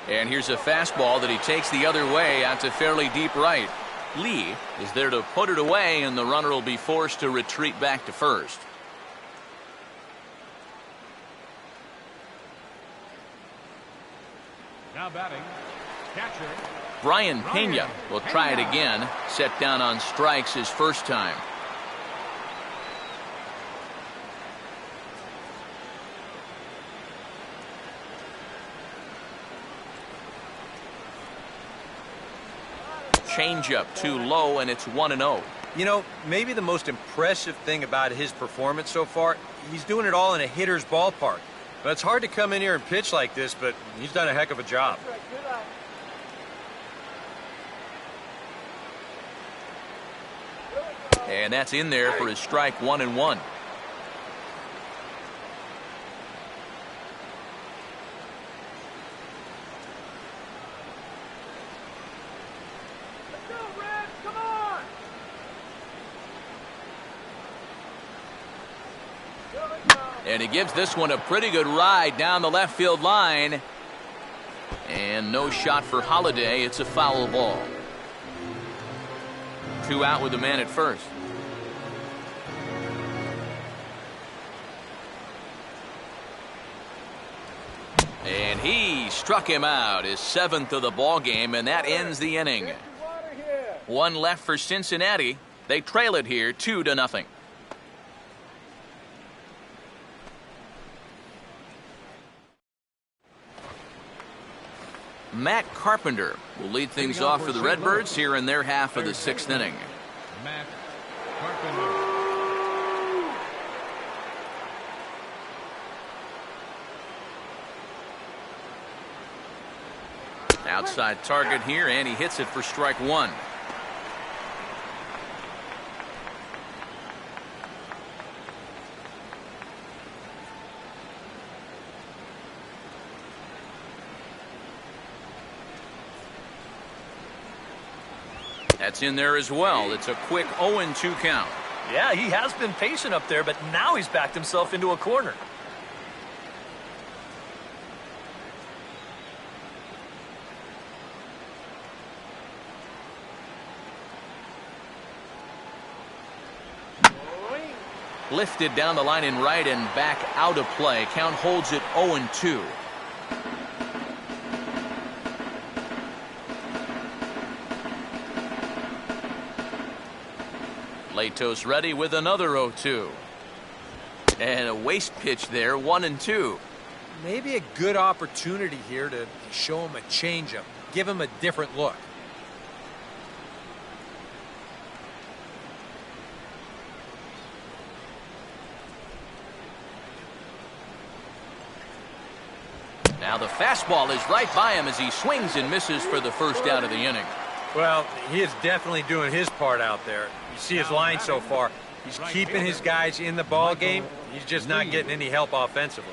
A: And here's a fastball that he takes the other way out to fairly deep right. Lee is there to put it away, and the runner will be forced to retreat back to first.
C: Now batting, catcher.
A: Brian Pena will try it again. Set down on strikes his first time. Changeup too low, and it's 1-0.
D: You know, maybe the most impressive thing about his performance so far, he's doing it all in a hitter's ballpark. But it's hard to come in here and pitch like this, but he's done a heck of a job.
A: And that's in there for his strike 1-1. And he gives this one a pretty good ride down the left field line. And no shot for Holiday. It's a foul ball. 2 out with the man at first. And he struck him out, his 7th of the ball game, and that ends the inning. 1 left for Cincinnati. They trail it here 2-0. Matt Carpenter will lead things off for the Redbirds here in their half of the 6th inning.
C: Matt Carpenter.
A: Outside target here, and he hits it for strike 1. That's in there as well. It's a quick 0-2 count.
B: Yeah, he has been patient up there, but now he's backed himself into a corner.
A: Lifted down the line in right and back out of play. Count holds it 0-2. Latos ready with another 0-2. And a waste pitch there, 1-2.
D: Maybe a good opportunity here to show him a changeup, give him a different look.
A: Now the fastball is right by him as he swings and misses for the first out of the inning.
D: Well, he is definitely doing his part out there. You see his line so far. He's keeping his guys in the ball game. He's just not getting any help offensively.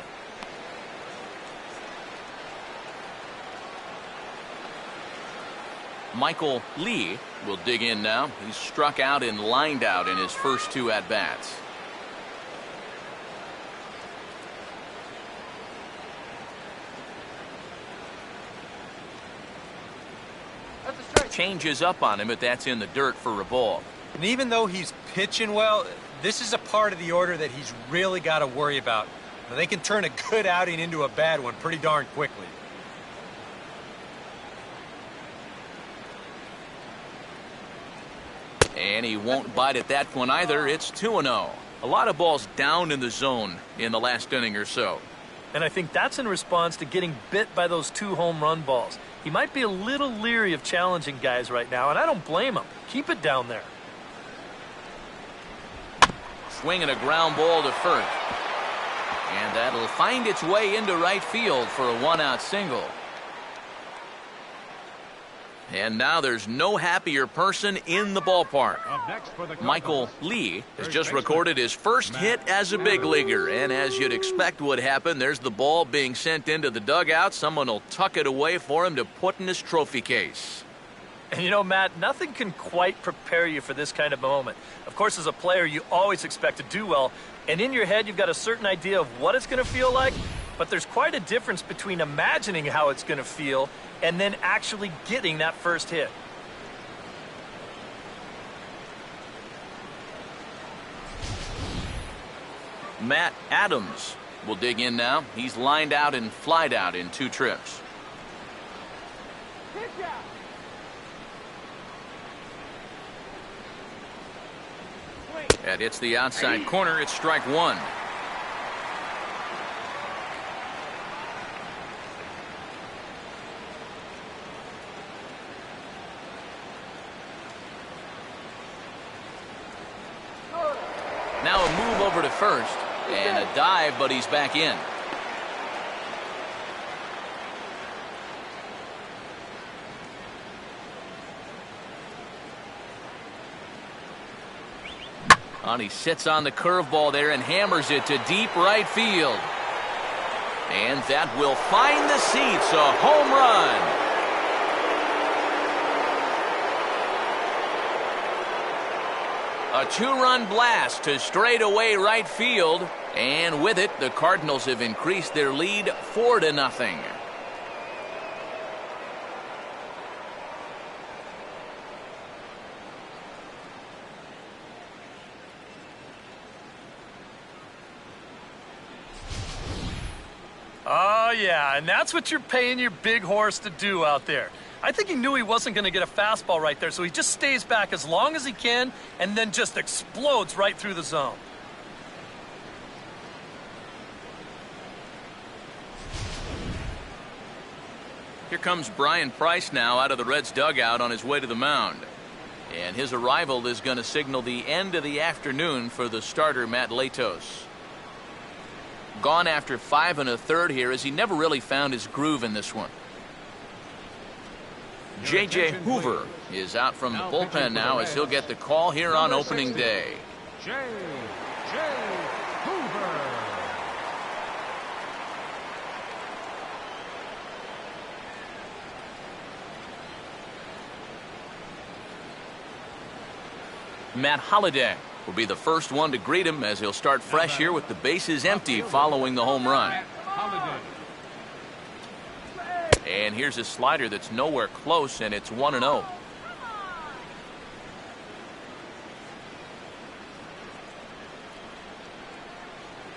A: Michael Lee will dig in now. He's struck out and lined out in his first 2 at-bats. Changes up on him, but that's in the dirt for a ball.
D: And even though he's pitching well, this is a part of the order that he's really got to worry about. Now, they can turn a good outing into a bad one pretty darn quickly.
A: And he won't bite at that one either. It's 2-0. A lot of balls down in the zone in the last inning or so.
B: And I think that's in response to getting bit by those 2 home run balls. He might be a little leery of challenging guys right now, and I don't blame him. Keep it down there.
A: Swinging a ground ball to first. And that'll find its way into right field for a 1-out single. And now there's no happier person in the ballpark. Michael Lee has just recorded his first hit as a big leaguer. And as you'd expect would happen, there's the ball being sent into the dugout. Someone will tuck it away for him to put in his trophy case.
B: And you know, Matt, nothing can quite prepare you for this kind of moment. Of course, as a player, you always expect to do well. And in your head, you've got a certain idea of what it's going to feel like. But there's quite a difference between imagining how it's going to feel and then actually getting that first hit.
A: Matt Adams will dig in now. He's lined out and flied out in 2 trips. That hits the outside corner. It's strike 1. Now a move over to first and a dive, but he's back in. And he sits on the curveball there and hammers it to deep right field. And that will find the seats. A home run. A 2-run blast to straightaway right field. And with it, the Cardinals have increased their lead 4-0.
B: Oh, yeah, and that's what you're paying your big horse to do out there. I think he knew he wasn't going to get a fastball right there, so he just stays back as long as he can and then just explodes right through the zone.
A: Here comes Brian Price now out of the Reds dugout on his way to the mound. And his arrival is going to signal the end of the afternoon for the starter, Matt Latos. Gone after 5 1/3 here, as he never really found his groove in this one. J.J. Hoover is out from the bullpen now as he'll get the call here on opening day.
C: J.J. Hoover.
A: Matt Holliday will be the first one to greet him as he'll start fresh here with the bases empty following the home run. And here's a slider that's nowhere close, and it's 1-0.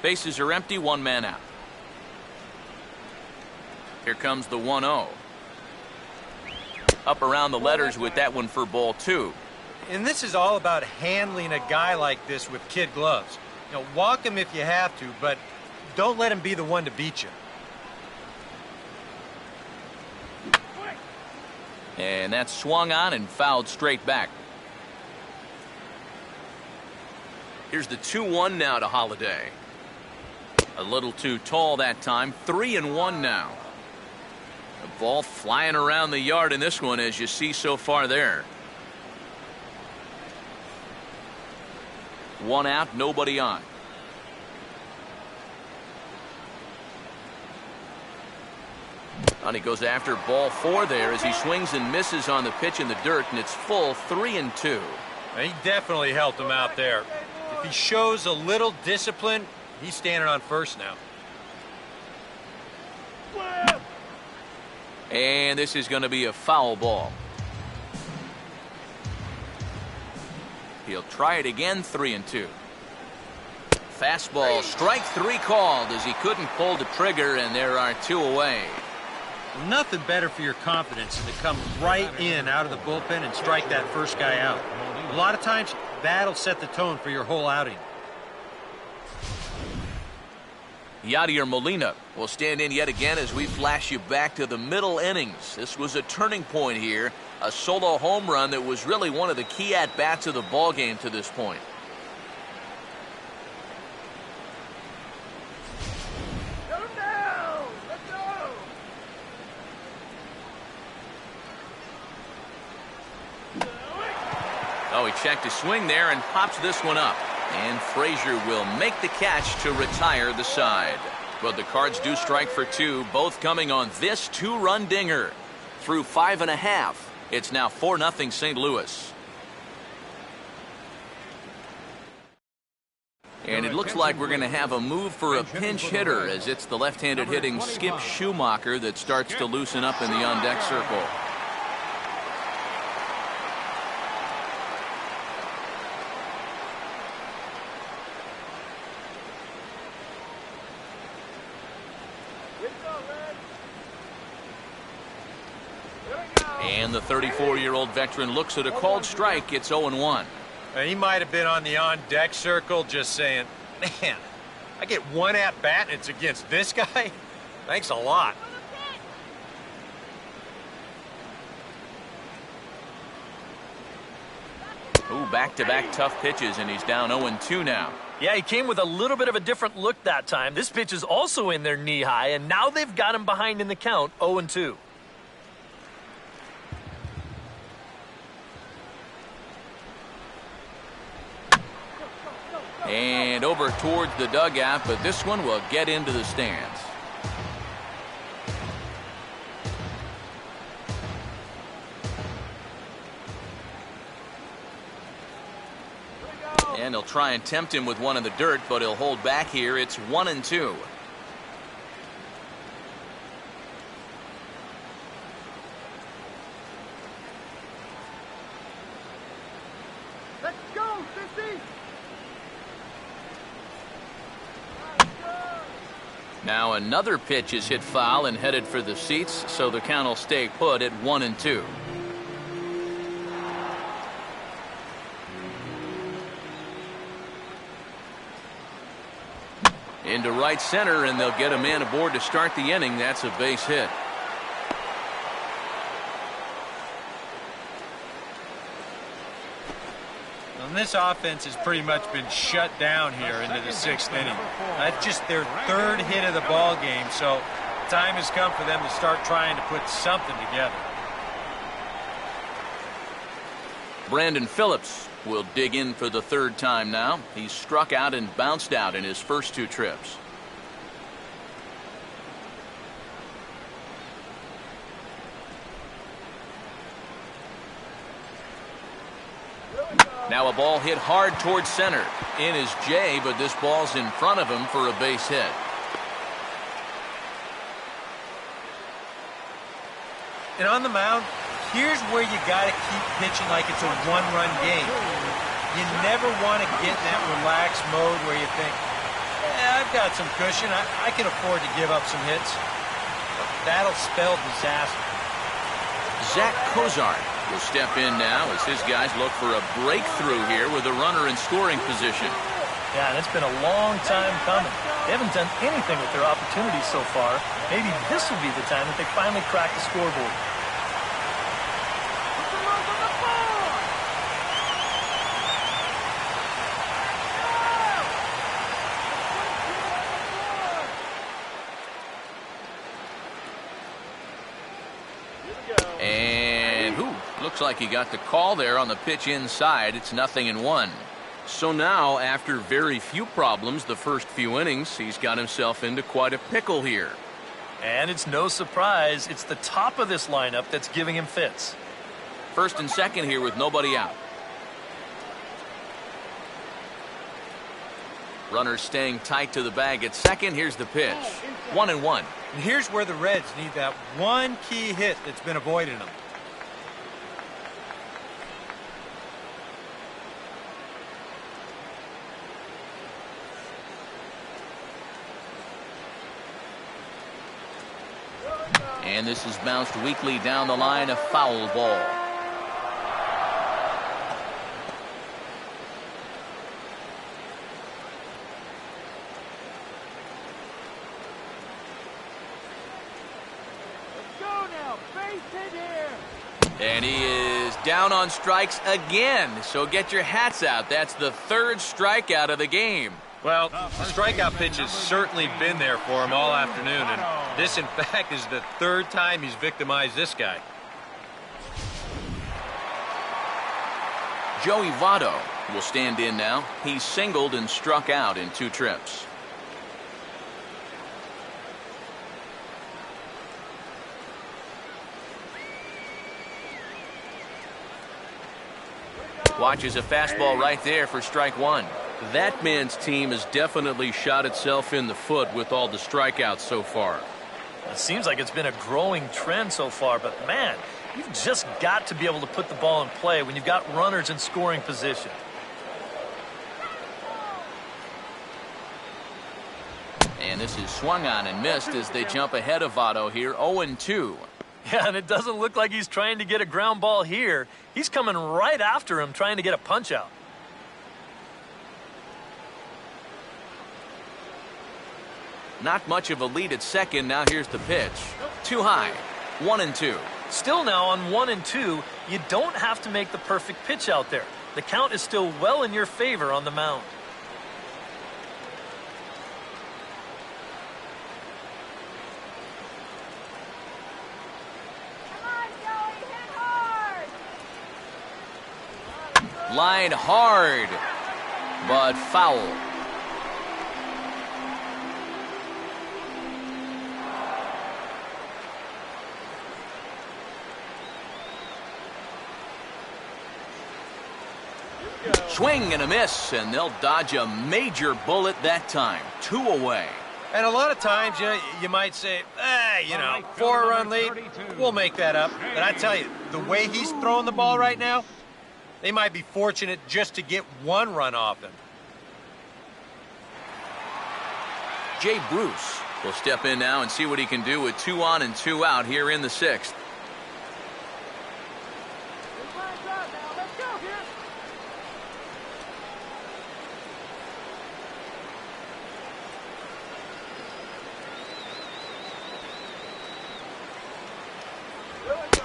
A: Bases are empty, one man out. Here comes the 1-0. Up around the letters with that one for ball 2.
D: And this is all about handling a guy like this with kid gloves. You know, walk him if you have to, but don't let him be the one to beat you.
A: And that's swung on and fouled straight back. Here's the 2-1 now to Holiday. A little too tall that time. 3-1 now. The ball flying around the yard in this one, as you see so far there. One out, nobody on. And he goes after ball 4 there as he swings and misses on the pitch in the dirt, and it's full 3-2.
D: He definitely helped him out there. If he shows a little discipline, he's standing on first now.
A: And this is going to be a foul ball. He'll try it again, 3-2. Fastball, strike 3 called as he couldn't pull the trigger, and there are 2 away.
D: Nothing better for your confidence than to come right in out of the bullpen and strike that first guy out. A lot of times, that'll set the tone for your whole outing.
A: Yadier Molina will stand in yet again as we flash you back to the middle innings. This was a turning point here. A solo home run that was really one of the key at-bats of the ballgame to this point.
F: Get him down! Let's go!
A: Oh, he checked his swing there and pops this one up. And Frazier will make the catch to retire the side. But the Cards do strike for 2, both coming on this 2-run dinger. Through 5.5, it's now 4-0 St. Louis. And it looks like we're going to have a move for a pinch hitter, as it's the left-handed hitting Skip Schumacher that starts to loosen up in the on-deck circle. And the 34-year-old veteran looks at a called strike. It's 0-1.
D: He might have been on the on-deck circle just saying, man, I get one at-bat and it's against this guy? Thanks a lot.
A: Ooh, back-to-back tough pitches, and he's down 0-2 now.
B: Yeah, he came with a little bit of a different look that time. This pitch is also in there knee-high, and now they've got him behind in the count, 0-2.
A: And over towards the dugout, but this one will get into the stands. And he'll try and tempt him with one in the dirt, but he'll hold back here. It's 1-2.
F: Let's go, Sissy!
A: Now another pitch is hit foul and headed for the seats, so the count will stay put at 1-2. Into right center, and they'll get a man aboard to start the inning. That's a base hit.
D: And this offense has pretty much been shut down here into the 6th inning. That's just their 3rd hit of the ball game, so time has come for them to start trying to put something together.
A: Brandon Phillips will dig in for the 3rd time now. He's struck out and bounced out in his first 2 trips.
F: Here we go!
A: Now a ball hit hard towards center. In is Jay, but this ball's in front of him for a base hit.
D: And on the mound, here's where you got to keep pitching like it's a one-run game. You never want to get in that relaxed mode where you think, I've got some cushion. I can afford to give up some hits. That'll spell disaster.
A: Zach Cozart will step in now as his guys look for a breakthrough here with a runner in scoring position.
B: Yeah, and it's been a long time coming. They haven't done anything with their opportunities so far. Maybe this will be the time that they finally crack the scoreboard.
A: And looks like he got the call there on the pitch inside. It's 0-1. So now, after very few problems the first few innings, he's got himself into quite a pickle here.
B: And it's no surprise, it's the top of this lineup that's giving him fits.
A: First and second here with nobody out. Runner staying tight to the bag at second. Here's the pitch. 1-1.
D: And here's where the Reds need that one key hit that's been avoiding them.
A: And this is bounced weakly down the line, a foul ball. And he is down on strikes again. So get your hats out. That's the third strikeout of the game.
D: Well, the strikeout pitch has certainly been there for him all afternoon, and this, in fact, is the third time he's victimized this guy.
A: Joey Votto will stand in now. He's singled and struck out in 2 trips. Watches a fastball right there for strike 1. That man's team has definitely shot itself in the foot with all the strikeouts so far.
B: It seems like it's been a growing trend so far, but man, you've just got to be able to put the ball in play when you've got runners in scoring position.
A: And this is swung on and missed as they jump ahead of Votto here, 0-2.
B: Yeah, and it doesn't look like he's trying to get a ground ball here. He's coming right after him, trying to get a punch out.
A: Not much of a lead at second. Now here's the pitch. Too high. 1-2.
B: Still now on 1-2, you don't have to make the perfect pitch out there. The count is still well in your favor on the mound.
A: Line hard, but foul. Swing and a miss, and they'll dodge a major bullet that time. 2 away.
D: And a lot of times, you might say, 4-run lead, we'll make that up. But I tell you, the way he's throwing the ball right now, they might be fortunate just to get 1 run off him.
A: Jay Bruce will step in now and see what he can do with 2 on and 2 out here in the 6th.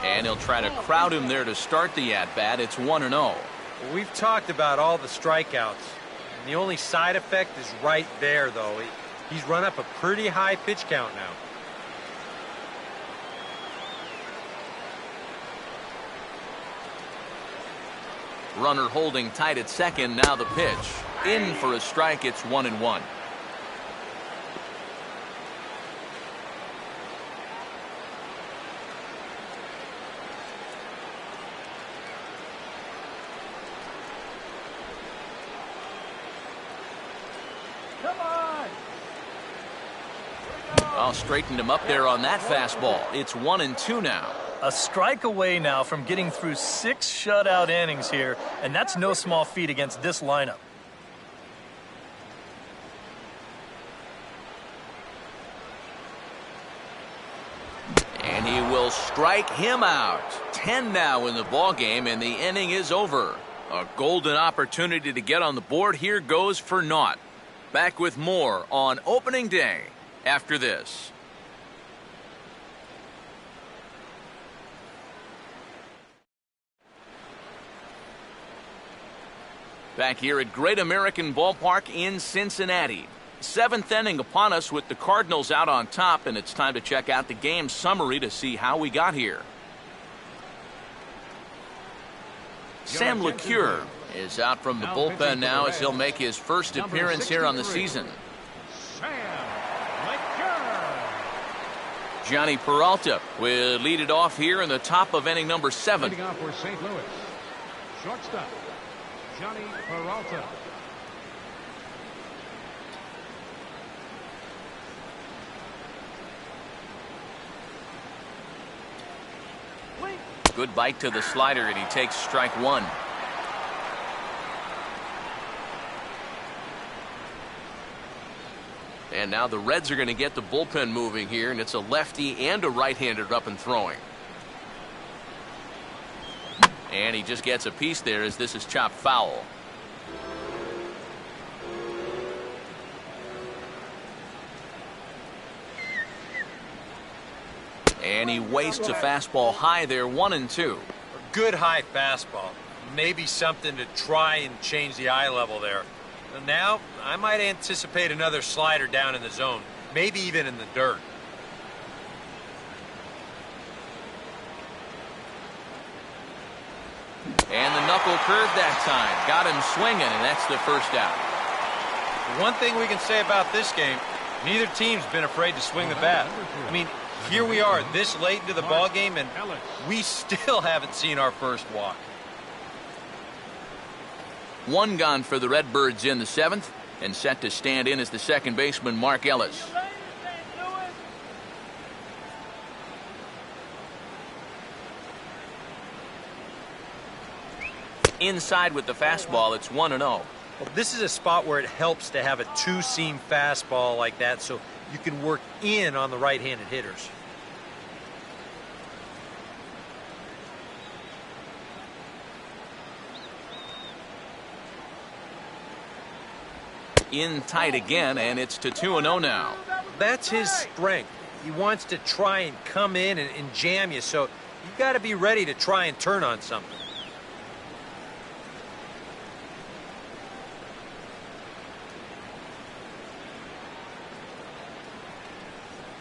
A: And he'll try to crowd him there to start the at-bat. It's 1-0.
D: Well, we've talked about all the strikeouts. And the only side effect is right there, though. He's run up a pretty high pitch count now.
A: Runner holding tight at second. Now the pitch. In for a strike. It's 1-1. Well, straightened him up there on that fastball. It's 1-2 now.
B: A strike away now from getting through 6 shutout innings here, and that's no small feat against this lineup.
A: And he will strike him out. 10 now in the ball game, and the inning is over. A golden opportunity to get on the board here goes for naught. Back with more on opening day after this. Back here at Great American Ballpark in Cincinnati. 7th inning upon us with the Cardinals out on top, and it's time to check out the game summary to see how we got here. Sam LeCure is out from the bullpen now as he'll make his first appearance here on the season.
C: Sam LeCure.
A: Johnny Peralta will lead it off here in the top of inning number 7.
C: Leading off for St. Louis. Shortstop, Johnny Peralta.
A: Good bite to the slider, and he takes strike 1. And now the Reds are going to get the bullpen moving here, and it's a lefty and a right-hander up and throwing. And he just gets a piece there as this is chopped foul. And he wastes a fastball high there, 1-2.
D: A good high fastball. Maybe something to try and change the eye level there. And now, I might anticipate another slider down in the zone. Maybe even in the dirt.
A: And the knuckle curve that time. Got him swinging, and that's the first out.
D: One thing we can say about this game, neither team's been afraid to swing the bat. I mean, here we are this late into the ball game, and we still haven't seen our first walk.
A: 1 gone for the Redbirds in the 7th, and set to stand in as the second baseman, Mark Ellis. Inside with the fastball, it's 1-0.
D: Well, this is a spot where it helps to have a two-seam fastball like that so you can work in on the right-handed hitters.
A: In tight again, and it's to 2-0 now.
D: That's his strength. He wants to try and come in and jam you, so you've got to be ready to try and turn on something.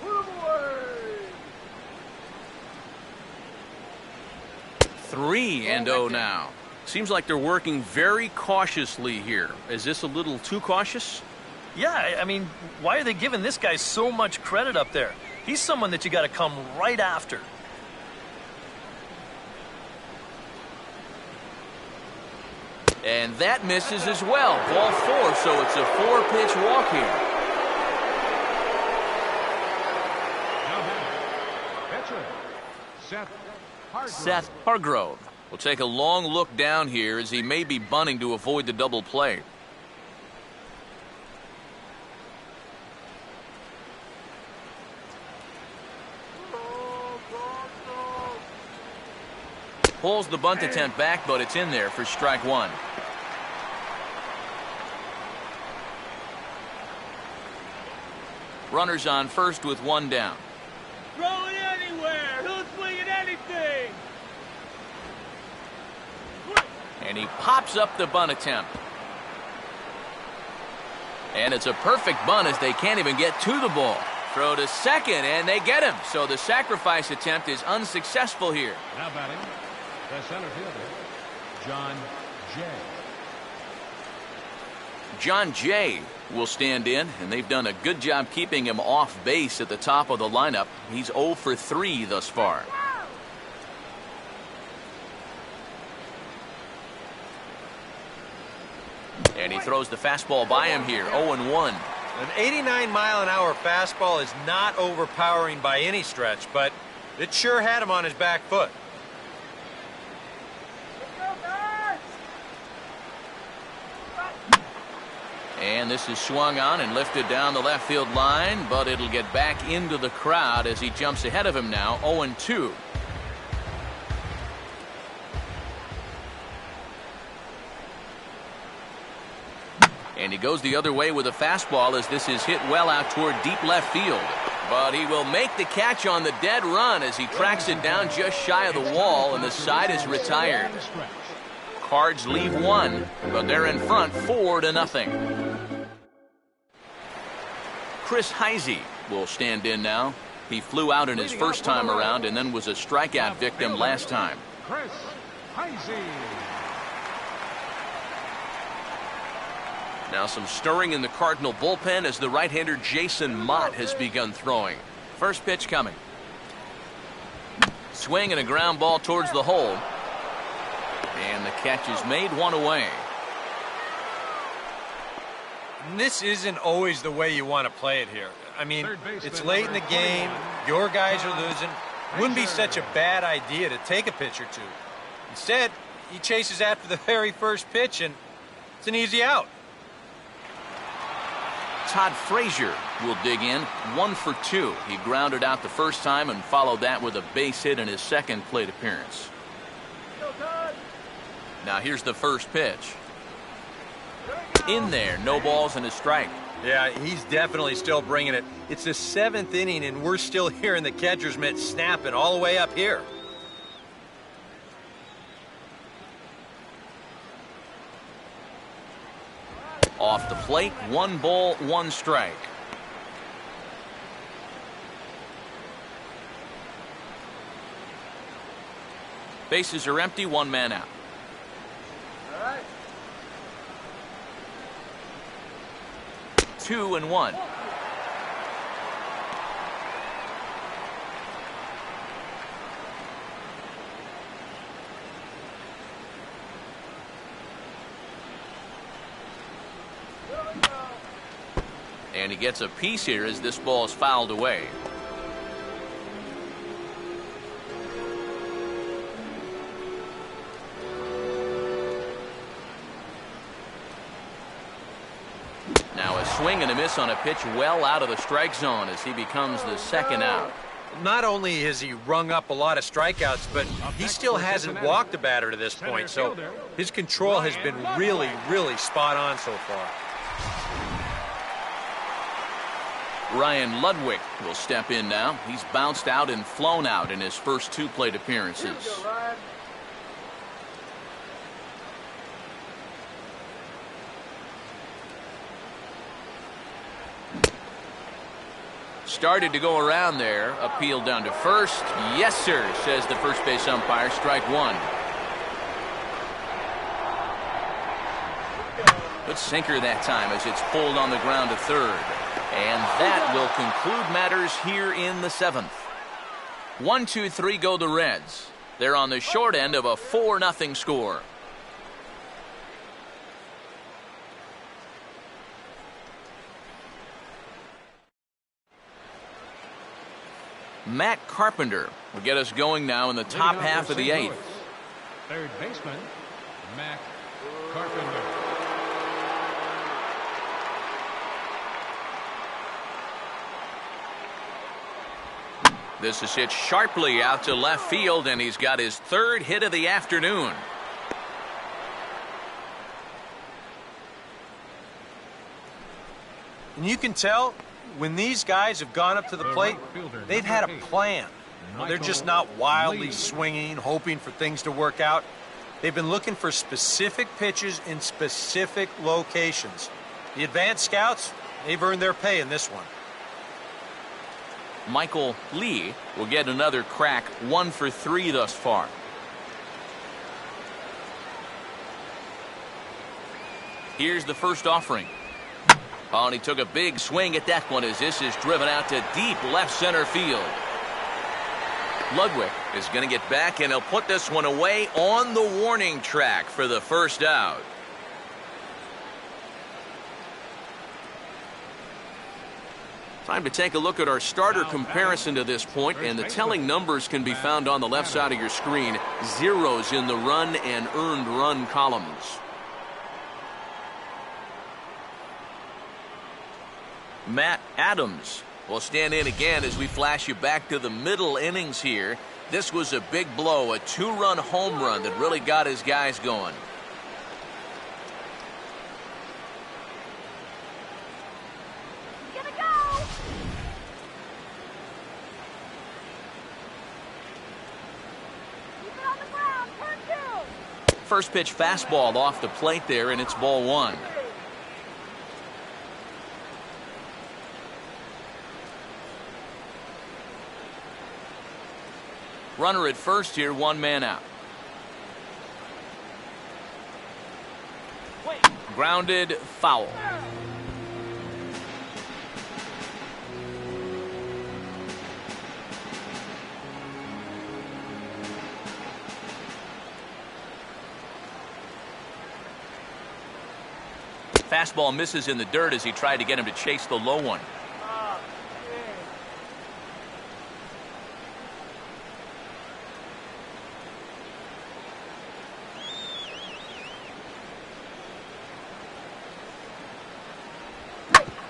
F: Move away.
A: 3-0 now. Seems like they're working very cautiously here. Is this a little too cautious?
B: Yeah, I mean, why are they giving this guy so much credit up there? He's someone that you got to come right after.
A: And that misses as well. Ball 4, so it's a 4-pitch walk here.
C: Now pitcher,
A: Seth Hargrove will take a long look down here as he may be bunting to avoid the double play. Pulls the bunt attempt back, but it's in there for strike 1. Runners on first with 1 down.
F: Throw it anywhere. Who's swinging anything?
A: And he pops up the bunt attempt. And it's a perfect bunt as they can't even get to the ball. Throw to second, and they get him. So the sacrifice attempt is unsuccessful here.
C: Now batting, the center fielder, John Jay.
A: John Jay will stand in, and they've done a good job keeping him off base at the top of the lineup. He's 0 for 3 thus far. And he throws the fastball by him here, 0-1.
D: An 89-mile-an-hour fastball is not overpowering by any stretch, but it sure had him on his back foot.
A: And this is swung on and lifted down the left field line, but it'll get back into the crowd as he jumps ahead of him now, 0-2. And he goes the other way with a fastball as this is hit well out toward deep left field. But he will make the catch on the dead run as he tracks it down just shy of the wall, and the side is retired. Cards leave one, but they're in front 4-0. Chris Heisey will stand in now. He flew out in his first time around and then was a strikeout victim last time.
C: Chris Heisey.
A: Now some stirring in the Cardinal bullpen as the right-hander Jason Mott has begun throwing. First pitch coming. Swing and a ground ball towards the hole. And the catch is made, one away.
D: This isn't always the way you want to play it here. I mean, it's late in the game. Your guys are losing. Wouldn't be such a bad idea to take a pitch or two. Instead, he chases after the very first pitch, and it's an easy out.
A: Todd Frazier will dig in, 1 for 2. He grounded out the first time and followed that with a base hit in his second plate appearance. Now here's the first pitch. In there, no balls and a strike.
D: Yeah, he's definitely still bringing it. It's the 7th inning, and we're still hearing the catcher's mitt snapping all the way up here.
A: Off the plate, 1 ball, 1 strike. Bases are empty, 1 man out. 2-1. And he gets a piece here as this ball is fouled away. Now a swing and a miss on a pitch well out of the strike zone as he becomes the second out.
D: Not only has he rung up a lot of strikeouts, but he still hasn't walked a batter to this point, so his control has been really, really spot on so far.
A: Ryan Ludwig will step in now. He's bounced out and flown out in his first 2 plate appearances. Started to go around there. Appeal down to first. Yes, sir, says the first base umpire. Strike 1. Good sinker that time as it's pulled on the ground to third. And that will conclude matters here in the 7th. 1-2-3 go the Reds. They're on the short end of a 4-0 score. Matt Carpenter will get us going now in the top half of the 8th.
C: Third baseman, Matt Carpenter.
A: This is hit sharply out to left field, and he's got his 3rd hit of the afternoon.
D: And you can tell when these guys have gone up to the plate, they've had a plan. They're just not wildly swinging, hoping for things to work out. They've been looking for specific pitches in specific locations. The advanced scouts, they've earned their pay in this one.
A: Michael Lee will get another crack, 1 for 3 thus far. Here's the first offering. Oh, and he took a big swing at that one as this is driven out to deep left center field. Ludwig is going to get back, and he'll put this one away on the warning track for the first out. Time to take a look at our starter comparison to this point, and the telling numbers can be found on the left side of your screen. Zeros in the run and earned run columns. Matt Adams will stand in again as we flash you back to the middle innings here. This was a big blow, a 2-run home run that really got his guys going. First pitch fastball off the plate there, and it's ball 1. Runner at first here, 1 man out. Grounded, foul. Fastball misses in the dirt as he tried to get him to chase the low one.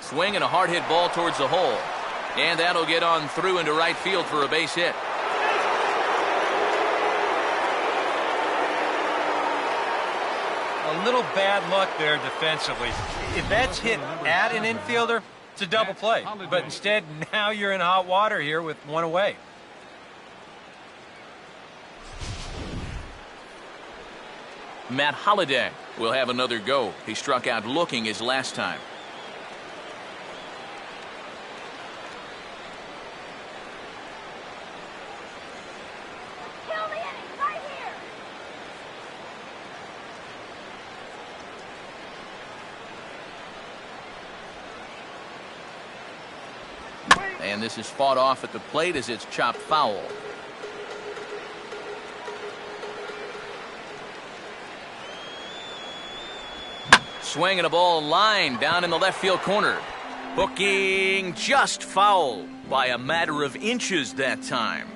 A: Swing and a hard hit ball towards the hole. And that'll get on through into right field for a base hit.
D: A little bad luck there defensively. If that's hit at an infielder, it's a double play. But instead, now you're in hot water here with 1 away.
A: Matt Holliday will have another go. He struck out looking his last time. And this is fought off at the plate as it's chopped foul. Swing and a ball line down in the left field corner. Hooking just foul by a matter of inches that time.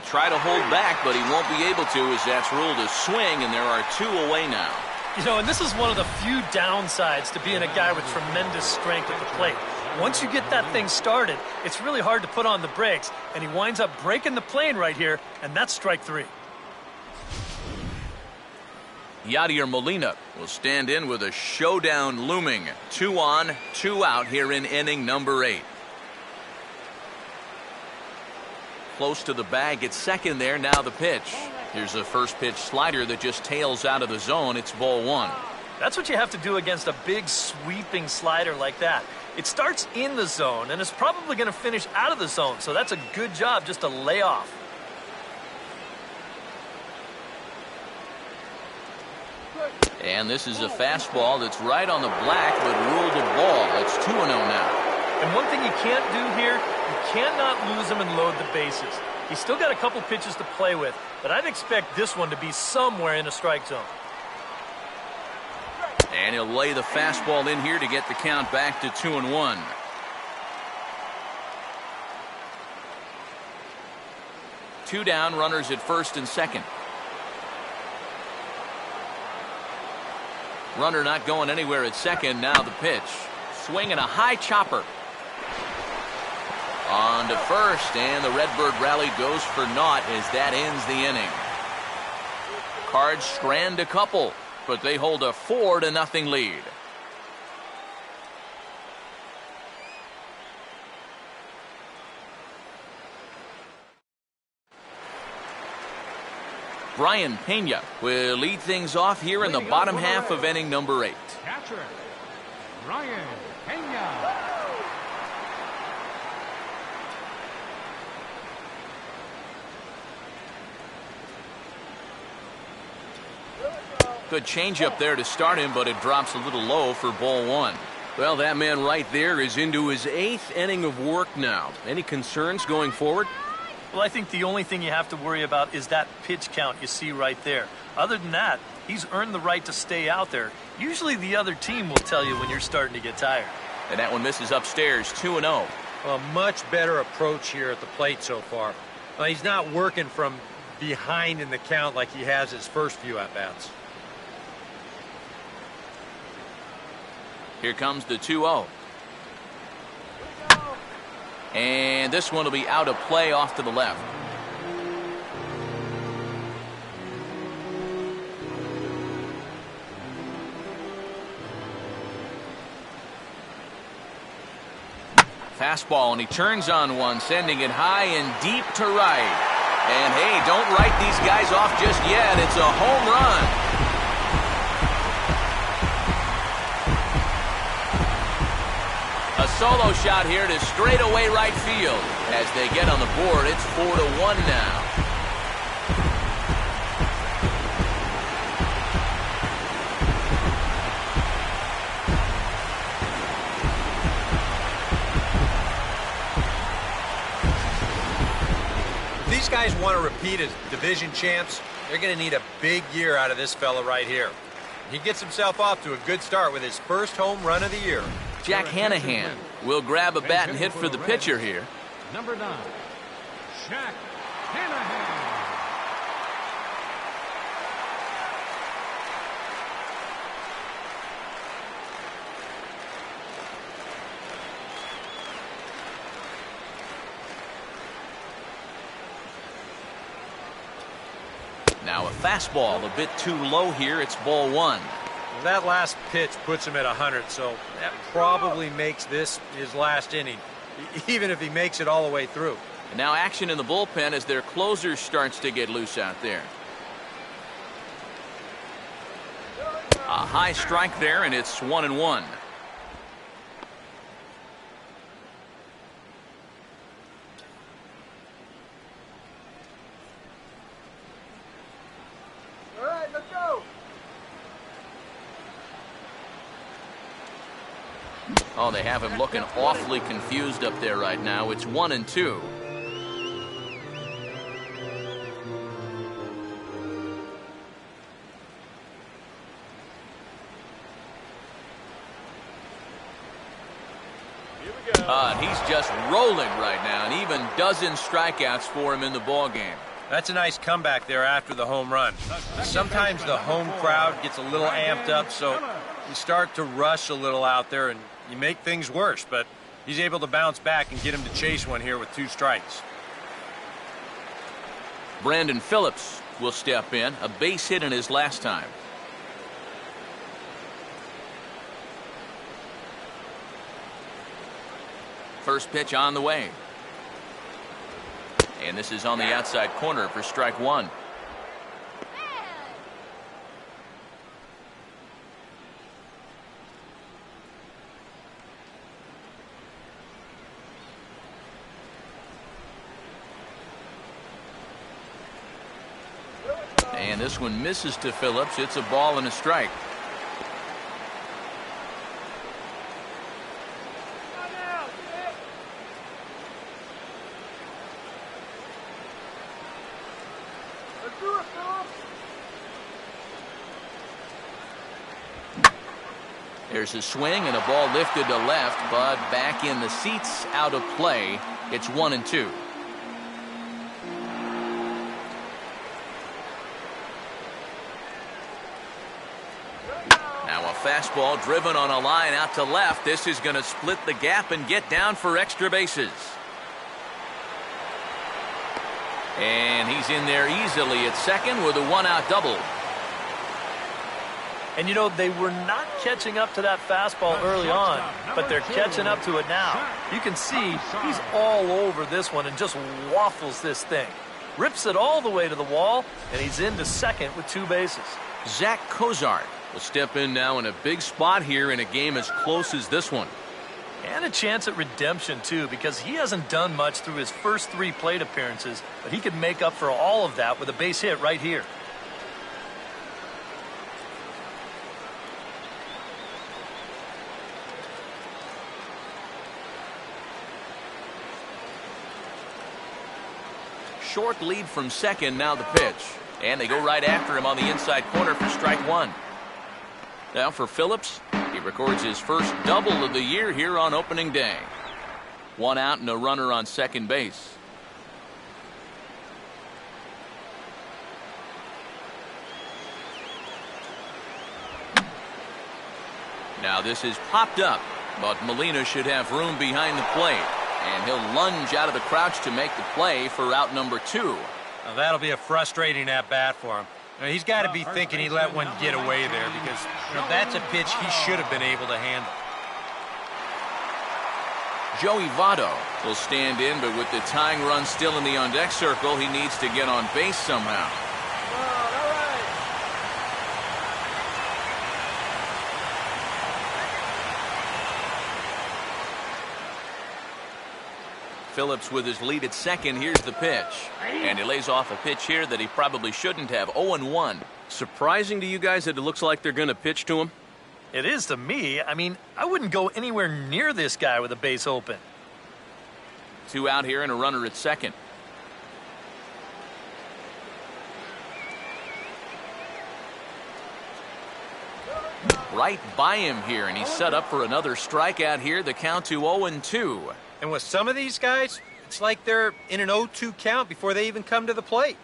A: Try to hold back, but he won't be able to as that's ruled a swing, and there are 2 away now.
B: You know, and this is one of the few downsides to being a guy with tremendous strength at the plate. Once you get that thing started, it's really hard to put on the brakes, and he winds up breaking the plane right here, and that's strike 3.
A: Yadier Molina will stand in with a showdown looming. 2 on, 2 out here in inning number 8. Close to the bag at second there. Now the pitch. Here's a first pitch slider that just tails out of the zone. It's ball 1.
B: That's what you have to do against a big sweeping slider like that. It starts in the zone and is probably going to finish out of the zone. So that's a good job just to lay off.
A: And this is a fastball that's right on the black but ruled a ball. It's 2-0 now.
B: And one thing you can't do here, you cannot lose him and load the bases. He's still got a couple pitches to play with, but I'd expect this one to be somewhere in a strike zone.
A: And he'll lay the fastball in here to get the count back to 2-1. Two down, runners at first and second. Runner not going anywhere at second. Now the pitch. Swinging a high chopper. On to first, and the Redbird rally goes for naught as that ends the inning. Cards strand a couple, but they hold a 4-0 lead. Brian Pena will lead things off here in the bottom half of inning number 8.
C: Catcher, Brian Pena.
A: Good changeup there to start him, but it drops a little low for ball 1. Well, that man right there is into his 8th inning of work now. Any concerns going forward?
B: Well, I think the only thing you have to worry about is that pitch count you see right there. Other than that, he's earned the right to stay out there. Usually the other team will tell you when you're starting to get tired.
A: And that one misses upstairs, 2-0.
D: A much better approach here at the plate so far. He's not working from behind in the count like he has his first few at-bats.
A: Here comes the 2-0. And this one will be out of play off to the left. Fastball, and he turns on one, sending it high and deep to right. And hey, don't write these guys off just yet. It's a home run. A solo shot here to straightaway right field. As they get on the board, it's 4-1 now.
D: If these guys want to repeat as division champs, they're going to need a big year out of this fella right here. He gets himself off to a good start with his first home run of the year.
A: Jack Hanahan will grab a bat and hit for the pitcher here.
C: Number 9, Jack Hanahan.
A: Now a fastball a bit too low here. It's ball 1.
D: That last pitch puts him at 100, so that probably makes this his last inning, even if he makes it all the way through.
A: And now action in the bullpen as their closer starts to get loose out there. A high strike there, and it's 1-1.
F: All right, let's go.
A: Oh, they have him looking awfully confused up there right now. It's 1-2. And he's just rolling right now, and even dozen strikeouts for him in the ballgame.
D: That's a nice comeback there after the home run. Sometimes the home crowd gets a little amped up, so you start to rush a little out there, and you make things worse. But he's able to bounce back and get him to chase one here with 2 strikes.
A: Brandon Phillips will step in, a base hit in his last time. First pitch on the way. And this is on the outside corner for strike 1. And this one misses to Phillips. It's a ball and a strike. There's a swing and a ball lifted to left, but back in the seats, out of play. It's 1-2. Now a fastball driven on a line out to left. This is going to split the gap and get down for extra bases. And he's in there easily at second with a 1-out double.
B: And you know, they were not catching up to that fastball early on, but they're catching up to it now. You can see he's all over this one and just waffles this thing. Rips it all the way to the wall, and he's into second with 2 bases.
A: Zach Cozart will step in now in a big spot here in a game as close as this one.
B: And a chance at redemption, too, because he hasn't done much through his first 3 plate appearances, but he could make up for all of that with a base hit right here.
A: short lead from second. Now the pitch. And they go right after him on the inside corner for strike one. Now for Phillips, he records his first double of the year here on opening day. One out and a runner on second base. Now this is popped up, but Molina should have room behind the plate. And he'll lunge out of the crouch to make the play for out number 2.
D: Now that'll be a frustrating at-bat for him. Now, he's got to be thinking he let one get away there because that's a pitch he should have been able to handle.
A: Joey Votto will stand in, but with the tying run still in the on-deck circle, he needs to get on base somehow. Phillips with his lead at second. Here's the pitch. And he lays off a pitch here that he probably shouldn't have. 0-1.
G: Surprising to you guys that it looks like they're going to pitch to him?
B: It is to me. I mean, I wouldn't go anywhere near this guy with a base open.
A: 2 out here and a runner at second. Right by him here, and he's set up for another strikeout here. The count to 0-2.
D: And with some of these guys, it's like they're in an 0-2 count before they even come to the plate.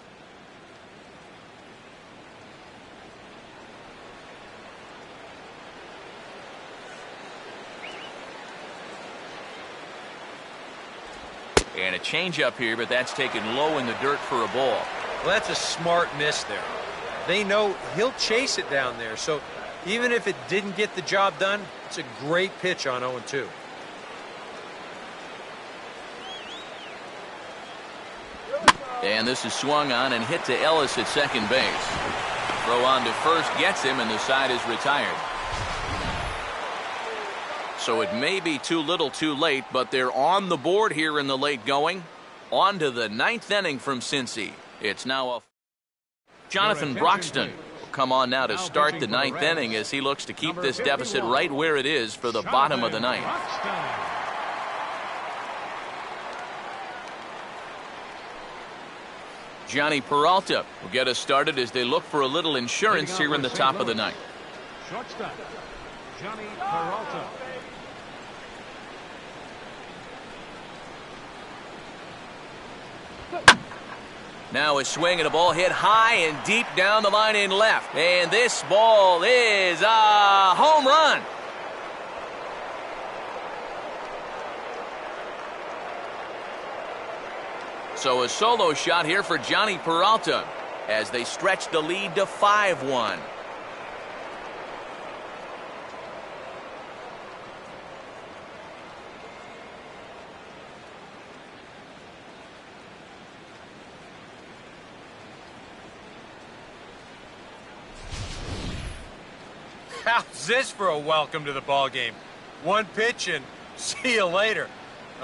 A: And a changeup here, but that's taken low in the dirt for a ball.
D: Well, that's a smart miss there. They know he'll chase it down there, so even if it didn't get the job done, it's a great pitch on 0-2.
A: And this is swung on and hit to Ellis at second base. Throw on to first gets him, and the side is retired. So it may be too little too late, but they're on the board here in the late going. On to the 9th inning from Cincy. It's now a Jonathan Broxton will come on now to start the 9th inning as he looks to keep this deficit right where it is for the bottom of the 9th. Johnny Peralta will get us started as they look for a little insurance here in the top of the 9th.
C: Shortstop, Johnny Peralta.
A: Now a swing and a ball hit high and deep down the line in left. And this ball is a home run. So a solo shot here for Johnny Peralta as they stretch the lead to 5-1.
D: How's this for a welcome to the ball game? One pitch and see you later.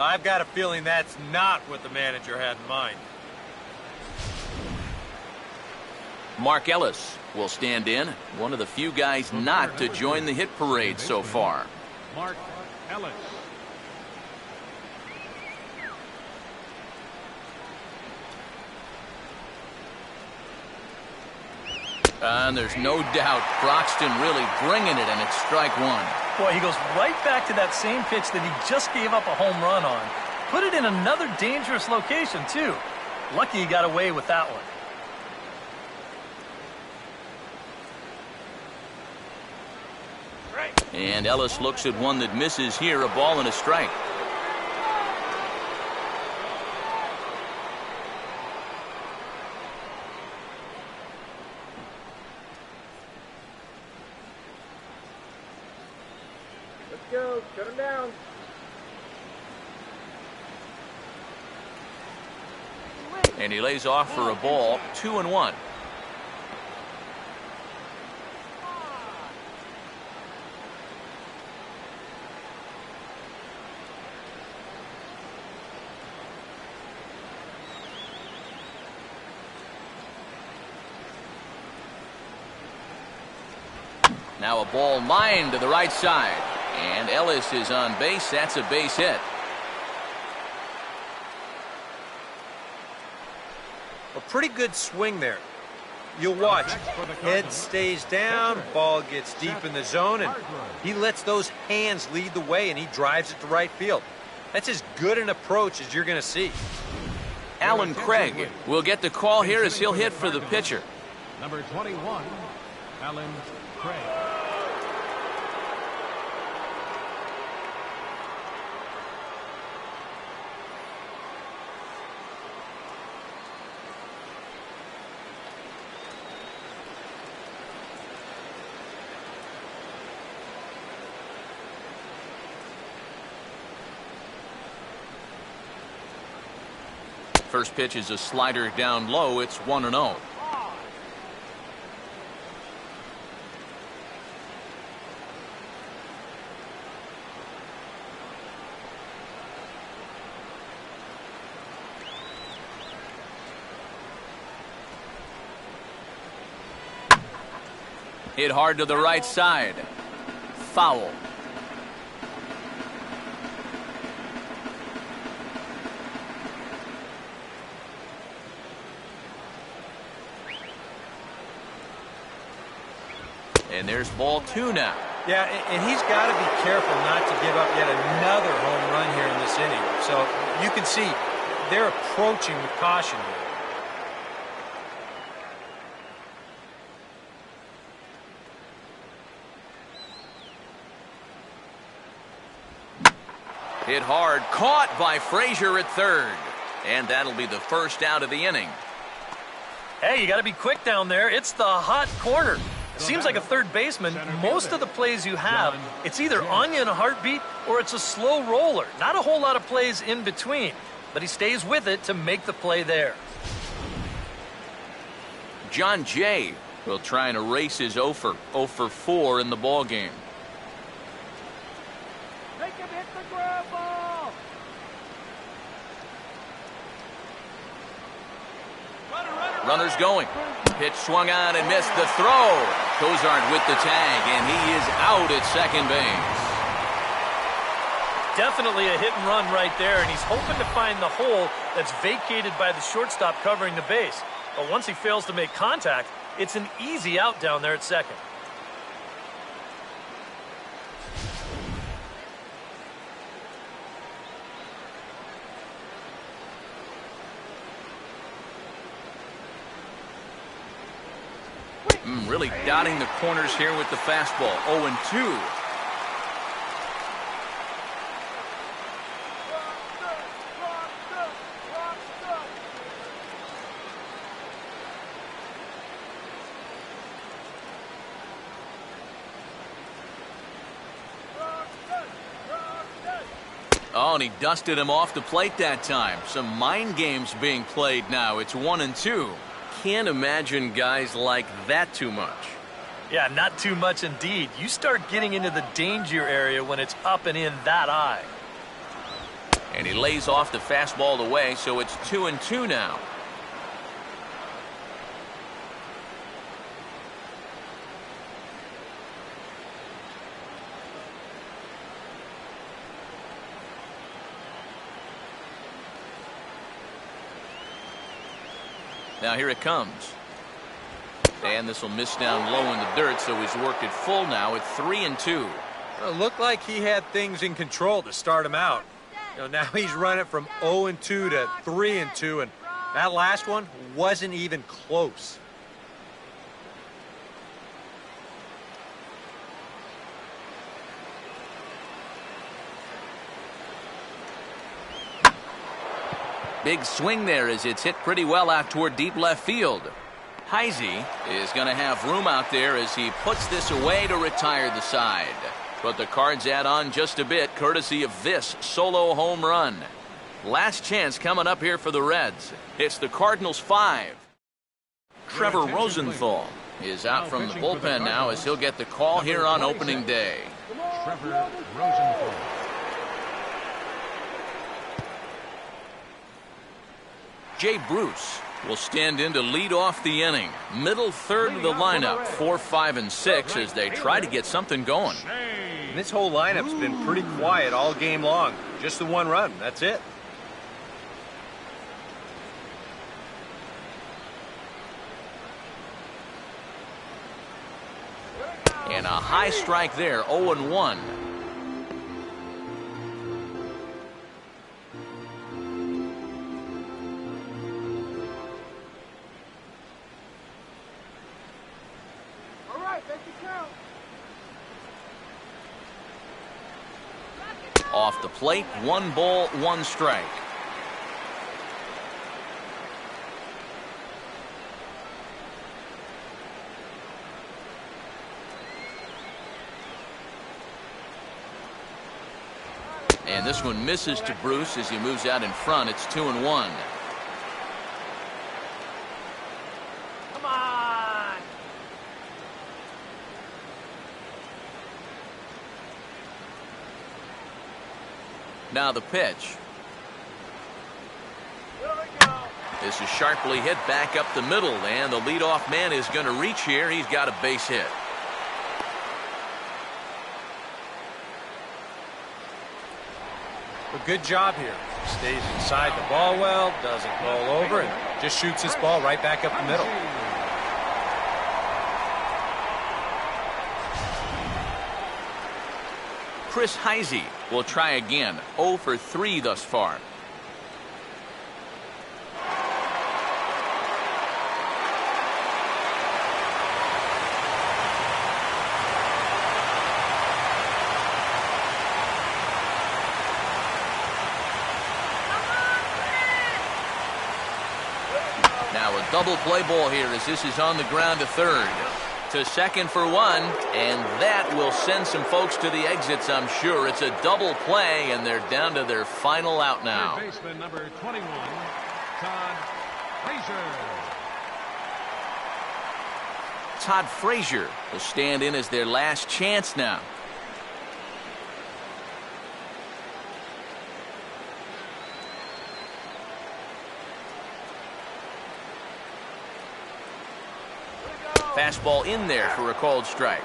D: I've got a feeling that's not what the manager had in mind.
A: Mark Ellis will stand in, one of the few guys not to join the hit parade so far.
C: Mark Ellis.
A: And there's no doubt Broxton really bringing it, and it's strike one.
B: Boy, he goes right back to that same pitch that he just gave up a home run on. Put it in another dangerous location, too. Lucky he got away with that one.
A: And Ellis looks at one that misses here, a ball and a strike.
F: Let's go. Shut him down.
A: And he lays off for a ball, 2-1. Now a ball lined to the right side. And Ellis is on base. That's a base hit.
D: A pretty good swing there. You'll watch. Head stays down, ball gets deep in the zone, and he lets those hands lead the way, and he drives it to right field. That's as good an approach as you're going to see.
A: Alan Craig will get the call here as he'll hit for the pitcher.
C: Number 21, Alan Craig.
A: First pitch is a slider down low. It's 1-0. Hit hard to the right side. Foul. And there's ball 2 now.
D: Yeah, and he's got to be careful not to give up yet another home run here in this inning. So you can see they're approaching with caution here.
A: Hit hard, caught by Frazier at third. And that'll be the first out of the inning.
B: Hey, you got to be quick down there. It's the hot corner. Seems like a third baseman, most of the plays you have, it's either on you in a heartbeat or it's a slow roller. Not a whole lot of plays in between, but he stays with it to make the play there.
A: John Jay will try and erase his 0 for 4 in the ball game.
F: Make him hit the ground ball.
A: Runners going. Pitch swung on and missed the throw. Cozart with the tag, and he is out at second base.
B: Definitely a hit and run right there, and he's hoping to find the hole that's vacated by the shortstop covering the base. But once he fails to make contact, it's an easy out down there at second.
A: Really dotting the corners here with the fastball. 0-2. Oh, and he dusted him off the plate that time. Some mind games being played now. It's 1-2.
G: Can't imagine guys like that too much.
B: Yeah, not too much indeed. You start getting into the danger area when it's up and in that high.
A: And he lays off the fastball away, so it's 2-2 now. Now here it comes. And this will miss down low in the dirt, so he's worked it full now at 3-2.
D: Well, it looked like he had things in control to start him out. Now he's running from 0-2 to 3-2, and that last one wasn't even close.
A: Big swing there as it's hit pretty well out toward deep left field. Heisey is going to have room out there as he puts this away to retire the side. But the Cards add on just a bit courtesy of this solo home run. Last chance coming up here for the Reds. It's the Cardinals 5. Trevor Rosenthal is out from the bullpen now as he'll get the call here on opening day.
C: Trevor Rosenthal.
A: Jay Bruce will stand in to lead off the inning. Middle third of the lineup, 4, 5, and 6 as they try to get something going.
D: And this whole lineup's been pretty quiet all game long. Just the one run, that's it.
A: And a high strike there, 0-1.
F: All right, make it count.
A: Off the plate, 1 ball, 1 strike. And this one misses to Bruce as he moves out in front. It's 2-1.
F: Come on.
A: Now the pitch.
F: Here we go.
A: This is sharply hit back up the middle, and the leadoff man is going to reach here. He's got a base hit.
D: A good job here. Stays inside the ball well, doesn't roll over, and just shoots this ball right back up the middle.
A: Chris Heisey will try again. 0 for 3 thus far. Now a double play ball here as this is on the ground to third. To second for 1, and that will send some folks to the exits, I'm sure. It's a double play, and they're down to their final out now.
C: Third baseman number 21, Todd Frazier.
A: Todd Frazier will stand in as their last chance now. Fastball in there for a called strike.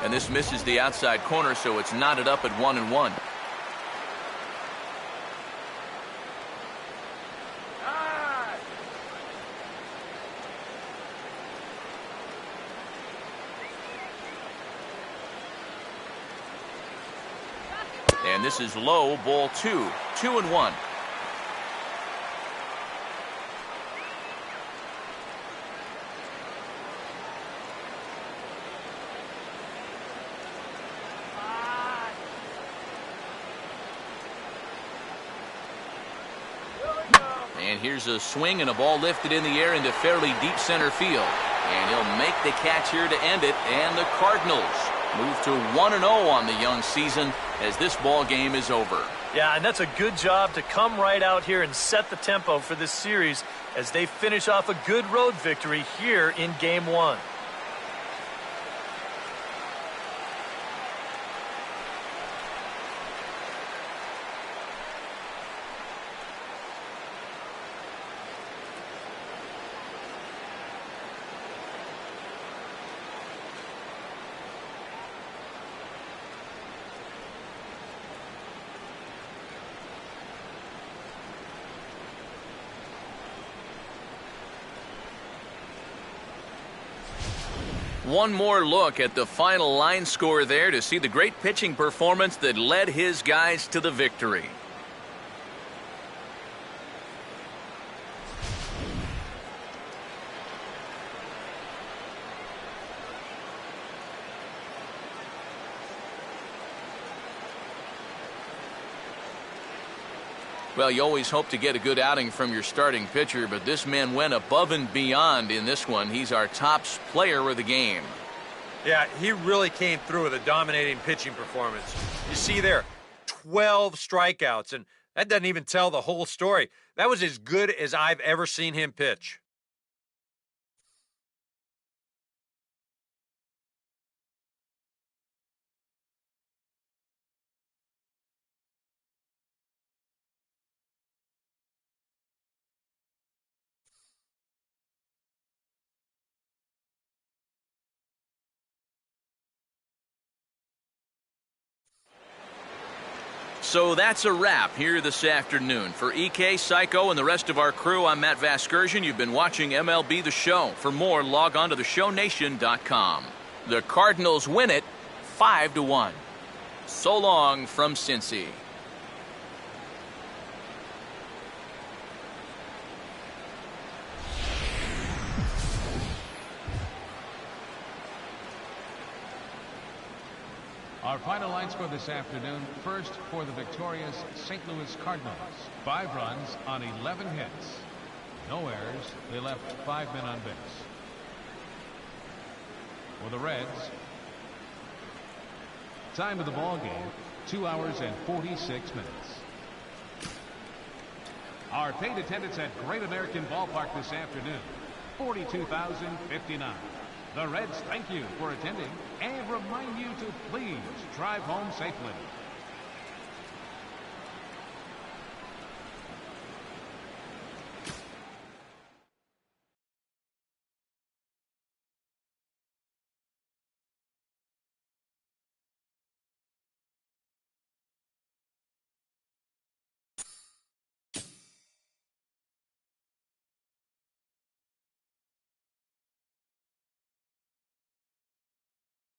A: And this misses the outside corner, so it's knotted up at 1-1. And this is low, ball 2, 2-1. And here's a swing and a ball lifted in the air into fairly deep center field. And he'll make the catch here to end it. And the Cardinals move to 1-0 on the young season as this ball game is over.
B: Yeah, and that's a good job to come right out here and set the tempo for this series as they finish off a good road victory here in Game 1.
A: One more look at the final line score there to see the great pitching performance that led his guys to the victory. Well, you always hope to get a good outing from your starting pitcher, but this man went above and beyond in this one. He's our top player of the game.
D: Yeah, he really came through with a dominating pitching performance. You see there, 12 strikeouts, and that doesn't even tell the whole story. That was as good as I've ever seen him pitch.
A: So that's a wrap here this afternoon. For EK, Psycho, and the rest of our crew, I'm Matt Vasgersian. You've been watching MLB The Show. For more, log on to theshownation.com. The Cardinals win it 5-1. So long from Cincy.
C: Our final lines for this afternoon. First, for the victorious St. Louis Cardinals. 5 runs on 11 hits. No errors. They left 5 men on base. For the Reds, time of the ball game, 2 hours and 46 minutes. Our paid attendance at Great American Ballpark this afternoon, 42,059. The Reds thank you for attending and remind you to please drive home safely.